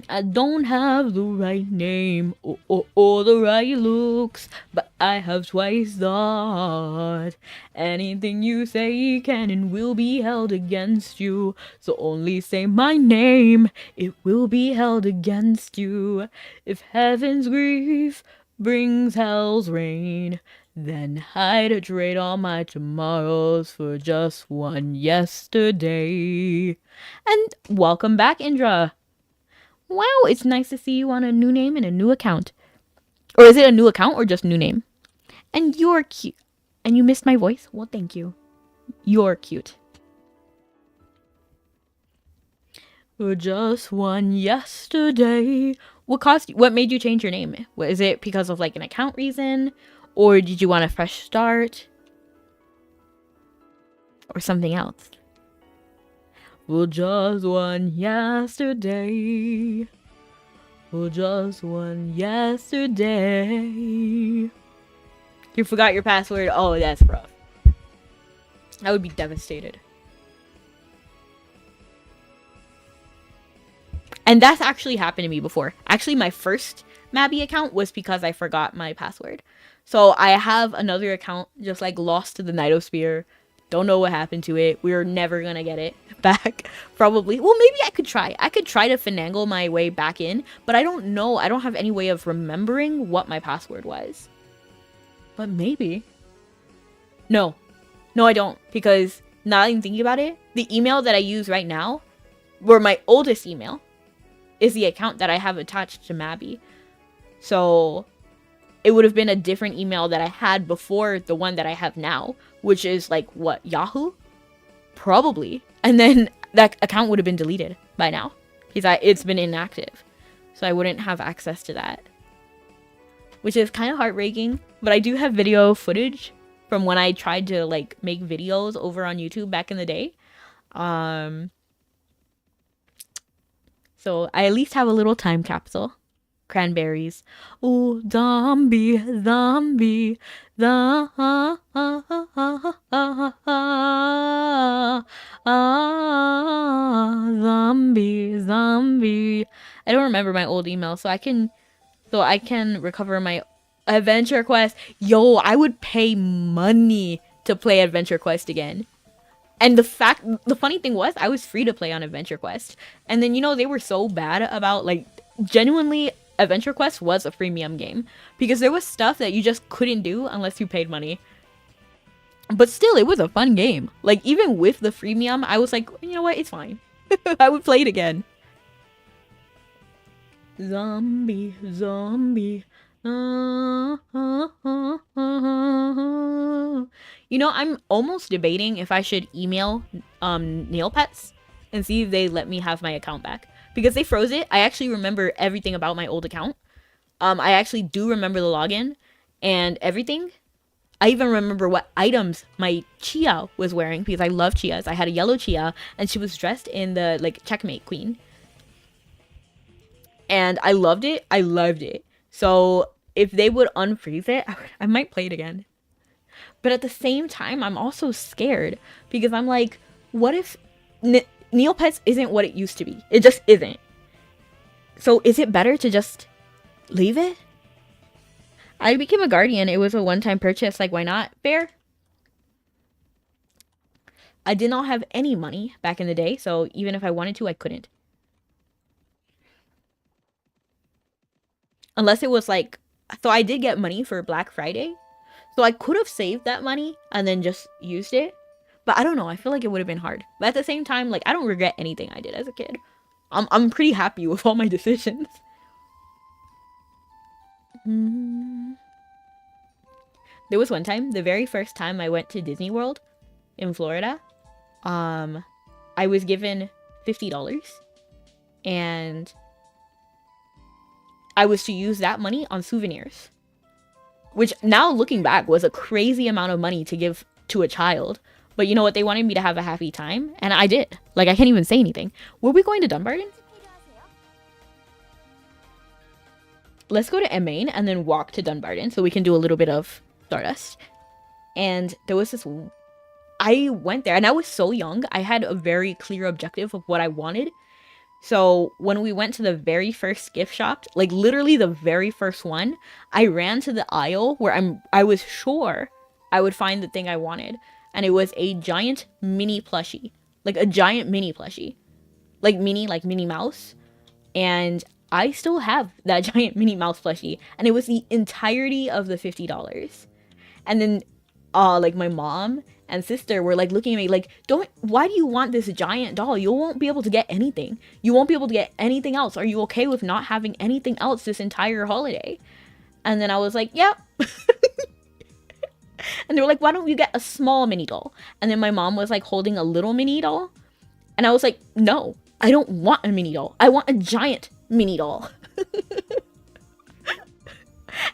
I don't have the right name or the right looks, but I have twice thought. Anything you say can and will be held against you. So only say my name, it will be held against you. If heaven's grief brings hell's rain, then I'd trade all my tomorrows for just one yesterday. And welcome back, Indra. Wow, it's nice to see you on a new name and a new account. Or is it a new account or just new name? And you're cute. And you missed my voice? Well, thank you. You're cute. Just one yesterday. What made you change your name? Is it because of like an account reason? Or did you want a fresh start? Or something else? Well, just one yesterday. Well, just one yesterday. You forgot your password? Oh, that's rough. I would be devastated. And that's actually happened to me before. Actually, my first Mabi account was because I forgot my password. So I have another account just like lost to the Nidosphere. Don't know what happened to it. We're never gonna get it back. Probably. Well, maybe I could try. I could try to finagle my way back in. But I don't know. I don't have any way of remembering what my password was. But maybe. No. No, I don't. Because now that I'm thinking about it, the email that I use right now, or my oldest email, is the account that I have attached to Mabi. So it would have been a different email that I had before the one that I have now, which is like, what, Yahoo? Probably. And then that account would have been deleted by now because it's been inactive. So I wouldn't have access to that, which is kind of heartbreaking. But I do have video footage from when I tried to like make videos over on YouTube back in the day. So I at least have a little time capsule. Cranberries. Oh, zombie, zombie, zombie, zombie. I don't remember my old email, so I can recover my Adventure Quest. Yo, I would pay money to play Adventure Quest again. And the funny thing was, I was free to play on Adventure Quest. And then, you know, they were so bad about, like, genuinely, Adventure Quest was a freemium game. Because there was stuff that you just couldn't do unless you paid money. But still, it was a fun game. Like, even with the freemium, I was like, you know what, it's fine. I would play it again. Zombie, zombie. You know, I'm almost debating if I should email Neopets and see if they let me have my account back. Because they froze it. I actually remember everything about my old account. I actually do remember the login and everything. I even remember what items my Chia was wearing because I love Chias. I had a yellow Chia and she was dressed in the like checkmate queen. And I loved it. I loved it. So if they would unfreeze it, I might play it again. But at the same time, I'm also scared because I'm like, what if Neopets isn't what it used to be? It just isn't. So is it better to just leave it? I became a guardian. It was a one-time purchase. Like, why not? Fair. I did not have any money back in the day, so even if I wanted to, I couldn't. Unless it was like, so I did get money for Black Friday. So I could have saved that money and then just used it. But I don't know. I feel like it would have been hard. But at the same time, like, I don't regret anything I did as a kid. I'm pretty happy with all my decisions. There was one time, the very first time I went to Disney World in Florida, I was given $50 and I was to use that money on souvenirs. Which now looking back was a crazy amount of money to give to a child. But you know what? They wanted me to have a happy time. And I did. Like, I can't even say anything. Were we going to Dumbarton? Let's go to Emaine and then walk to Dumbarton so we can do a little bit of Stardust. And there was this... I went there and I was so young. I had a very clear objective of what I wanted. So when we went to the very first gift shop, like literally the very first one, I ran to the aisle where I was sure I would find the thing I wanted, and it was a giant mini plushie, like a giant mini plushie, like Minnie Mouse, and I still have that giant Minnie Mouse plushie, and it was the entirety of the $50. And then like my mom and sister were like looking at me like, don't, why do you want this giant doll? You won't be able to get anything. You won't be able to get anything else. Are you okay with not having anything else this entire holiday? And then I was like, yep. And they were like, why don't you get a small mini doll? And then my mom was like holding a little mini doll, and I was like, no, I don't want a mini doll. I want a giant mini doll.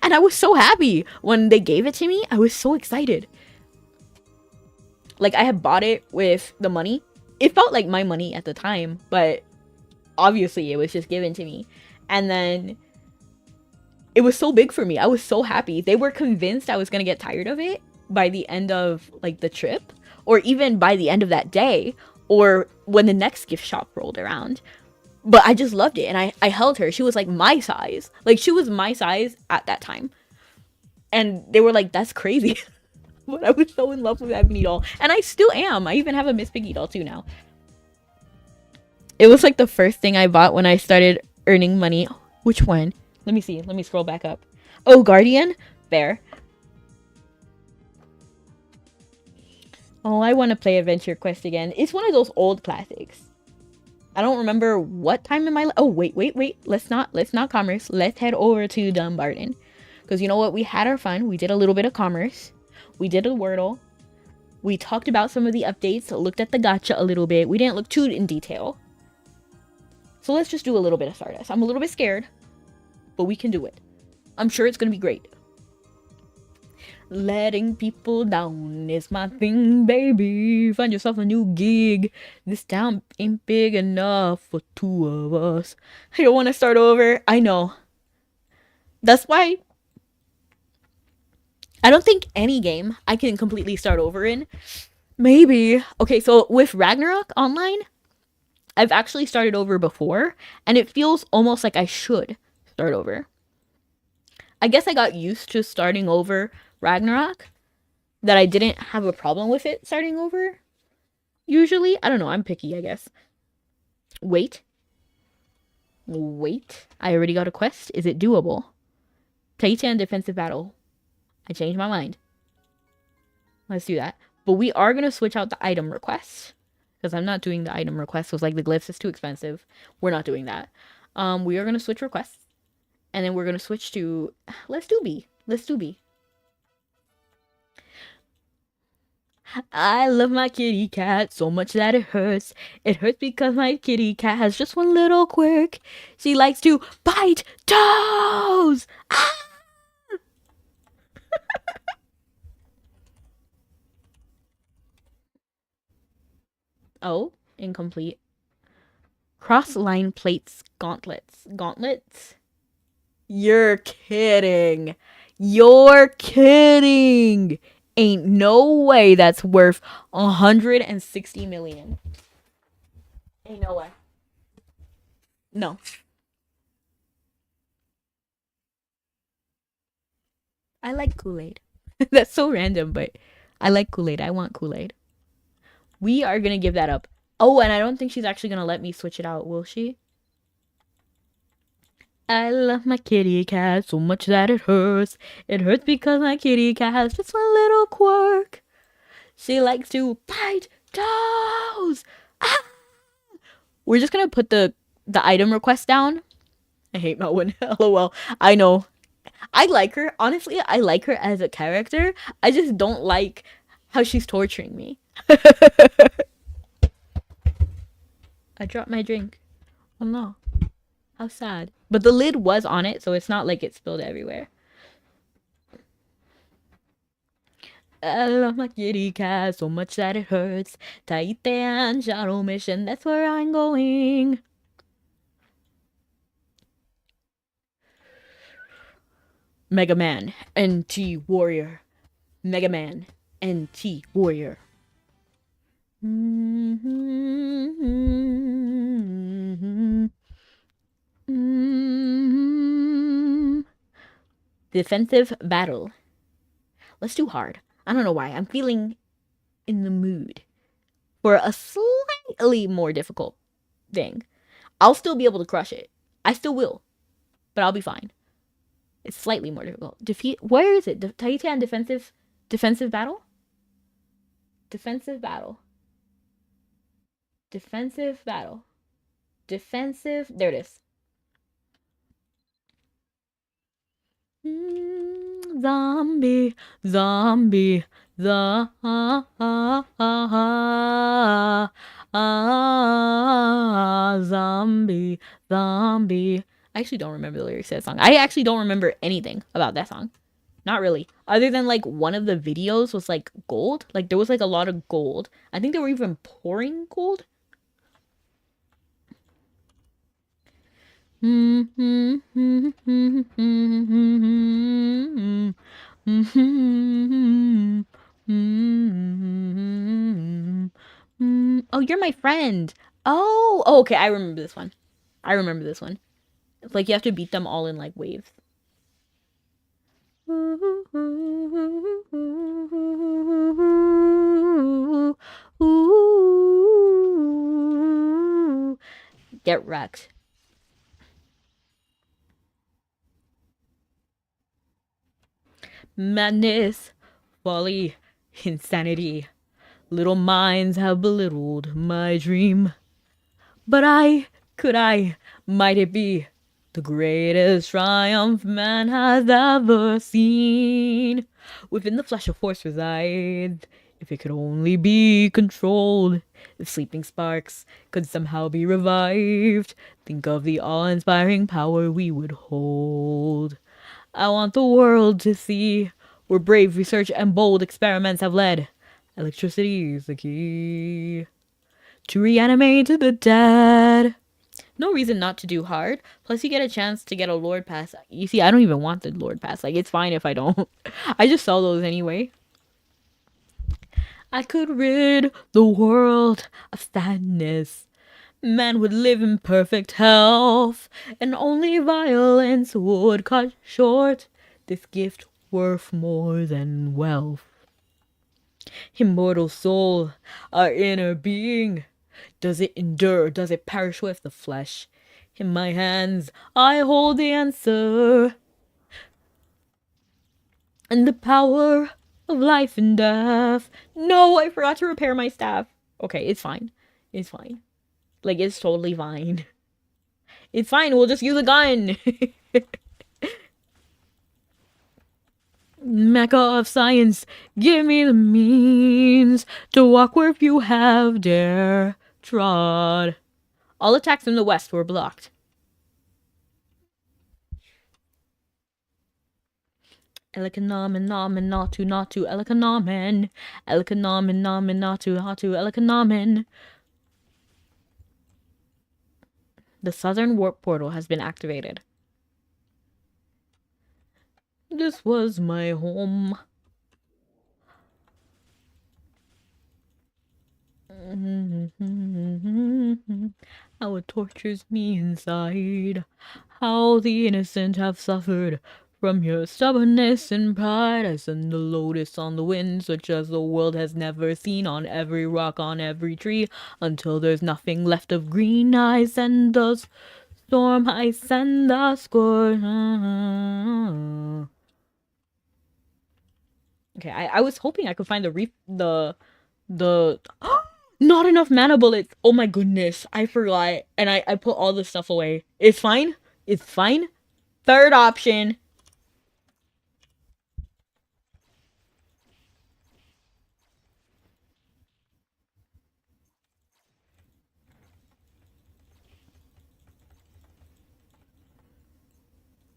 And I was so happy when they gave it to me. I was so excited. Like, I had bought it with the money. It felt like my money at the time, but obviously it was just given to me. And then it was so big for me. I was so happy. They were convinced I was going to get tired of it by the end of like the trip, or even by the end of that day, or when the next gift shop rolled around. But I just loved it, and I held her. She was like my size. Like, she was my size at that time. And they were like, that's crazy. But I was so in love with that mini doll. And I still am. I even have a Miss Piggy doll too now. It was like the first thing I bought when I started earning money. Which one? Let me see. Let me scroll back up. Oh, Guardian? Fair. Oh, I want to play Adventure Quest again. It's one of those old classics. I don't remember what time in my life. Oh, wait. Let's not commerce. Let's head over to Dumbarton. Because you know what? We had our fun. We did a little bit of commerce. We did a Wordle. We talked about some of the updates. Looked at the gacha a little bit. We didn't look too in detail. So let's just do a little bit of Stardust. I'm a little bit scared, but we can do it. I'm sure it's going to be great. Letting people down is my thing, baby. Find yourself a new gig. This town ain't big enough for two of us. I don't want to start over. I know. That's why I don't think any game I can completely start over in. Maybe. Okay, so with Ragnarok Online, I've actually started over before, and it feels almost like I should start over. I guess I got used to starting over Ragnarok, that I didn't have a problem with it starting over. Usually, I don't know, I'm picky, I guess. Wait. I already got a quest. Is it doable? Titan defensive battle. I changed my mind. Let's do that. But we are going to switch out the item request, because I'm not doing the item request. So it's like the glyphs is too expensive. We're not doing that. We are going to switch requests. And then we're going to switch to... Let's do B. I love my kitty cat so much that it hurts. It hurts because my kitty cat has just one little quirk. She likes to bite toes! Ah! Oh, incomplete. Cross-line plates, gauntlets. Gauntlets? You're kidding. Ain't no way that's worth 160 million. Ain't no way. No. I like Kool-Aid. That's so random, but I like Kool-Aid. I want Kool-Aid. We are gonna give that up. Oh, and I don't think she's actually gonna let me switch it out, will she? I love my kitty cat so much that it hurts. It hurts because my kitty cat has just one little quirk. She likes to bite toes. Ah! We're just gonna put the item request down. I hate Melwin. LOL. I know. I like her. Honestly, I like her as a character. I just don't like how she's torturing me. I dropped my drink. Oh no. How sad. But the lid was on it, so it's not like it spilled everywhere. I love my kitty cat so much that it hurts. Taitan Shadow Mission, that's where I'm going. Mega Man, NT Warrior. Mega Man, NT Warrior. Defensive battle. Let's do hard. I don't know why. I'm feeling in the mood for a slightly more difficult thing. I'll still be able to crush it. I still will. But I'll be fine. It's slightly more difficult. Where is it? Tahitian defensive battle? Defensive battle. Defensive battle. Defensive. There it is. Zombie, zombie, zombie, zombie. I actually don't remember the lyrics to that song. I actually don't remember anything about that song. Not really. Other than like one of the videos was like gold. Like there was like a lot of gold. I think they were even pouring gold. Oh, you're my friend. Oh, okay. I remember this one. I remember this one. It's like you have to beat them all in like waves. Get wrecked. Madness, folly, insanity. Little minds have belittled my dream. But might it be the greatest triumph man has ever seen? Within the flesh of force resides, if it could only be controlled, if sleeping sparks could somehow be revived, think of the awe-inspiring power we would hold. I want the world to see where brave research and bold experiments have led. Electricity is the key to reanimate the dead. No reason not to do hard. Plus, you get a chance to get a Lord Pass. You see, I don't even want the Lord Pass. Like, it's fine if I don't. I just sell those anyway. I could rid the world of sadness. Man would live in perfect health, and only violence would cut short this gift worth more than wealth. Immortal soul, our inner being, does it endure? Does it perish with the flesh? In my hands, I hold the answer. And the power of life and death. No, I forgot to repair my staff. Okay, it's fine. It's fine. Like, it's totally fine. It's fine, we'll just use a gun. Mecca of science, give me the means to walk where few have dare trod. All attacks from the west were blocked. Elikanamen, namen, natu, natu, elikanamen. Elikanamen, namen, natu, natu, elikanamen. The southern warp portal has been activated. This was my home. How it tortures me inside. How the innocent have suffered from your stubbornness and pride. I send the lotus on the wind, such as the world has never seen, on every rock, on every tree, until there's nothing left of green. I send the storm, I send the scorch. Okay, I was hoping I could find the not enough mana bullets. Oh my goodness, I forgot, and I put all the stuff away. It's fine. It's fine. Third option.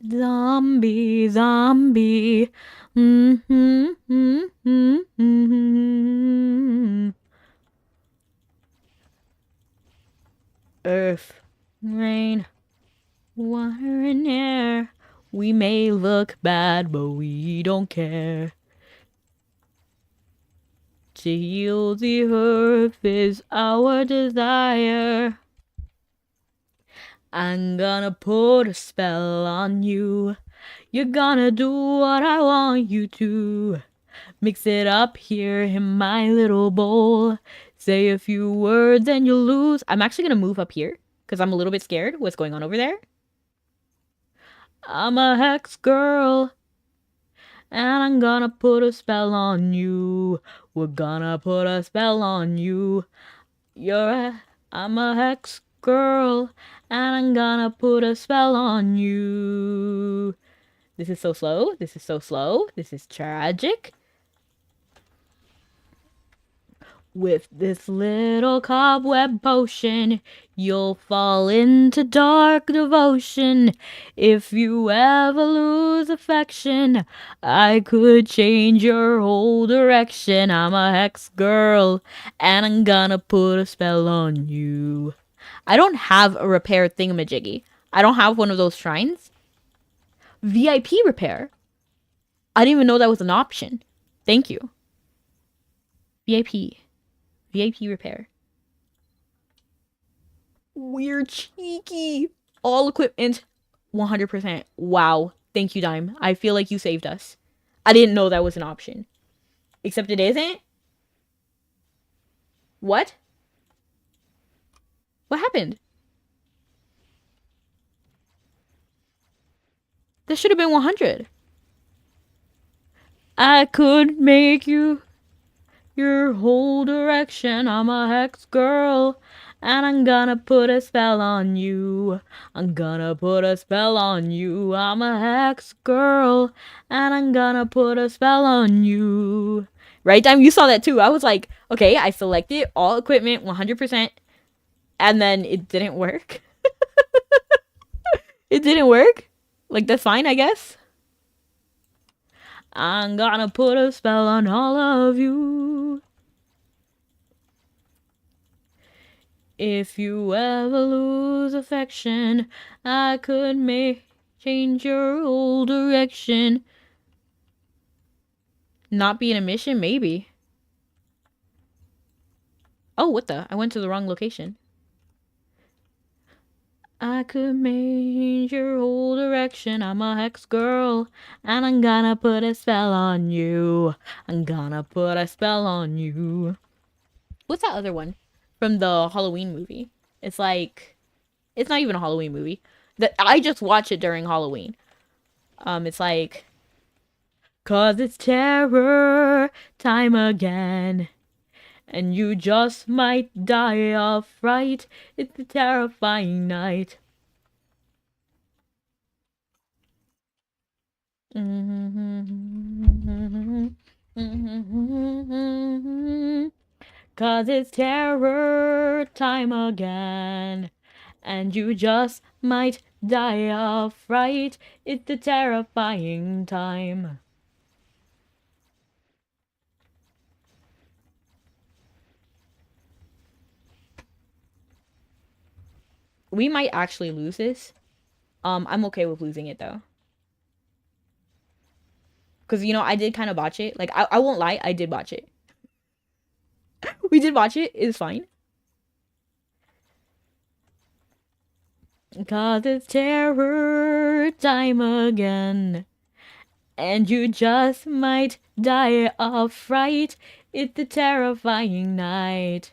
Zombie, zombie. Earth, rain, water and air. We may look bad, but we don't care. To heal the earth is our desire. I'm gonna put a spell on you. You're gonna do what I want you to. Mix it up here in my little bowl. Say a few words and you'll lose. I'm actually gonna move up here because I'm a little bit scared what's going on over there. I'm a hex girl, and I'm gonna put a spell on you. We're gonna put a spell on you. I'm a hex girl, and I'm gonna put a spell on you. This is so slow. This is so slow. This is tragic. With this little cobweb potion, you'll fall into dark devotion. If you ever lose affection, I could change your whole direction. I'm a hex girl, and I'm gonna put a spell on you. I don't have a repair thingamajiggy. I don't have one of those shrines. VIP repair. I didn't even know that was an option. Thank you. VIP. VIP repair. We're cheeky. All equipment, 100%. Wow. Thank you, Dime. I feel like you saved us. I didn't know that was an option. Except it isn't? What? What happened? This should have been 100. I could make you your whole direction. I'm a hex girl, and I'm gonna put a spell on you. I'm gonna put a spell on you. I'm a hex girl, and I'm gonna put a spell on you. Right, Dime? You saw that too. I was like, okay, I selected all equipment 100%, and then it didn't work. It didn't work. Like, that's fine, I guess. I'm gonna put a spell on all of you. If you ever lose affection, I could change your whole direction. Not be in a mission? Maybe. Oh, what the? I went to the wrong location. I could change your whole direction. I'm a hex girl, and I'm gonna put a spell on you. I'm gonna put a spell on you. What's that other one? From the Halloween movie. It's like, it's not even a Halloween movie. That I just watch it during Halloween. It's like, 'cause it's terror time again, and you just might die of fright. It's a terrifying night. Cause it's terror time again, and you just might die of fright. It's a terrifying time. We might actually lose this. I'm okay with losing it though. Because, you know, I did kind of botch it. Like, I won't lie, I did botch it. We did watch it. It's fine. Cause it's terror time again, and you just might die of fright. It's a terrifying night.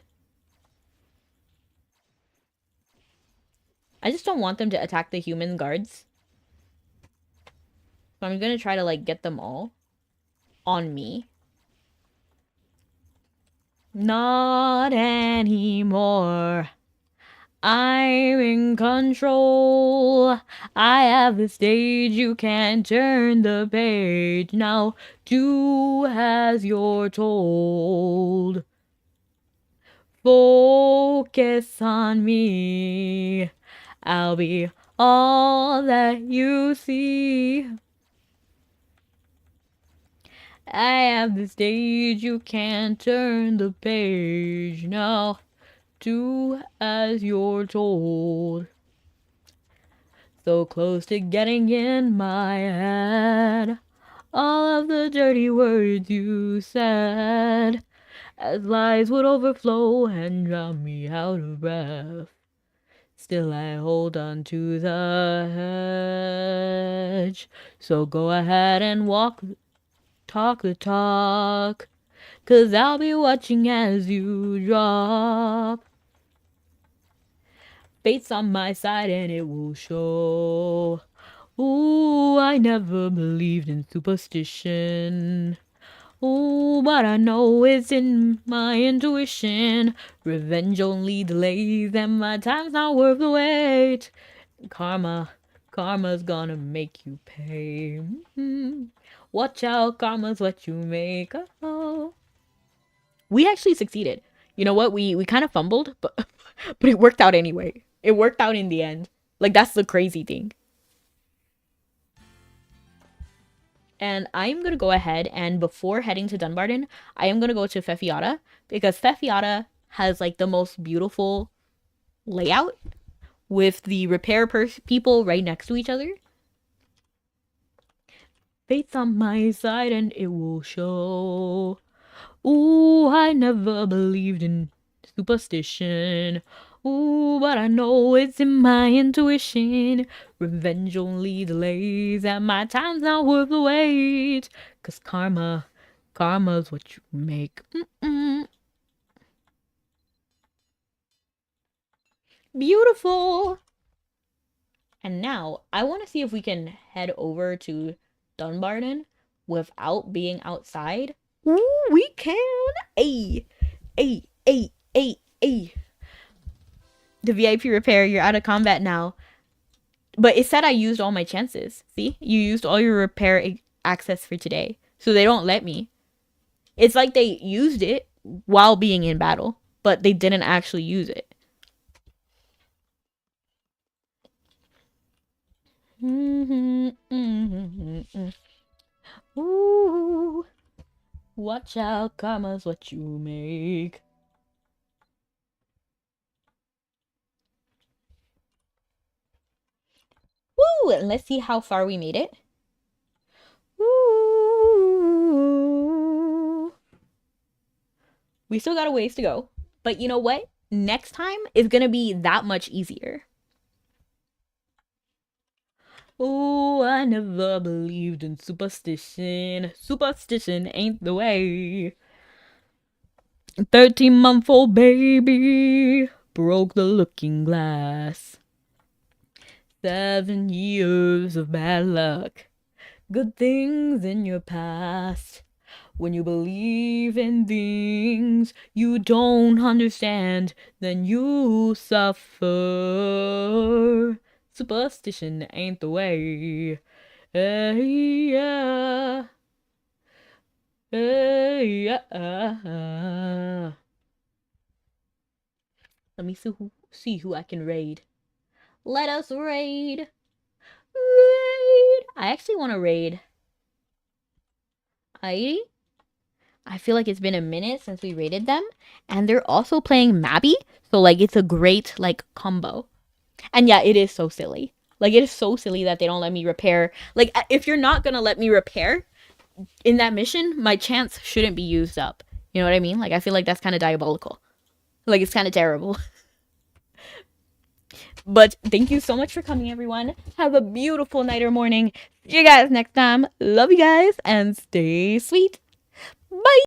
I just don't want them to attack the human guards. So I'm gonna try to, like, get them all on me. Not anymore. I'm in control. I have the stage, you can turn the page. Now do as you're told. Focus on me. I'll be all that you see. I have the stage, you can turn the page. Now do as you're told. So close to getting in my head all of the dirty words you said, as lies would overflow and drown me out of breath. Still I hold on to the hedge. So go ahead and talk the talk. 'Cause I'll be watching as you drop. Fate's on my side and it will show. Ooh, I never believed in superstition. Ooh, but I know it's in my intuition. Revenge only delays and my time's not worth the wait. Karma's gonna make you pay. Watch out, karma's what you make. Oh. We actually succeeded. You know what? We kind of fumbled, but but it worked out anyway. It worked out in the end. Like, that's the crazy thing. And I'm going to go ahead and before heading to Dunbarton, I am going to go to Fefiata because Fefiata has like the most beautiful layout with the repair people right next to each other. Fate's on my side and it will show. Ooh, I never believed in superstition. Ooh, but I know it's in my intuition. Revenge only delays and my time's not worth the wait. 'Cause karma's what you make. Beautiful. And now I want to see if we can head over to Dunbarton without being outside. Ooh, we can. Ay. The VIP repair, you're out of combat now. But it said I used all my chances. See? You used all your repair access for today. So they don't let me. It's like they used it while being in battle, but they didn't actually use it. Ooh. Watch out, karma's what you make. Woo! And let's see how far we made it. Woo! We still got a ways to go. But you know what? Next time is gonna be that much easier. Oh, I never believed in superstition. Superstition ain't the way. 13-month-old baby broke the looking glass. 7 years of bad luck. Good things in your past. When you believe in things you don't understand, then you suffer. Superstition ain't the way. Hey, yeah. Hey, yeah. Let me see who I can raid. Let us raid. I actually want to raid Heidi. I feel like it's been a minute since we raided them. And they're also playing Mabi. So, like, it's a great, like, combo. And yeah, it is so silly. Like, it is so silly that they don't let me repair. Like, if you're not gonna let me repair in that mission, my chance shouldn't be used up. You know what I mean? Like, I feel like that's kind of diabolical. Like, it's kind of terrible. But thank you so much for coming, everyone. Have a beautiful night or morning. See you guys next time. Love you guys and stay sweet. Bye.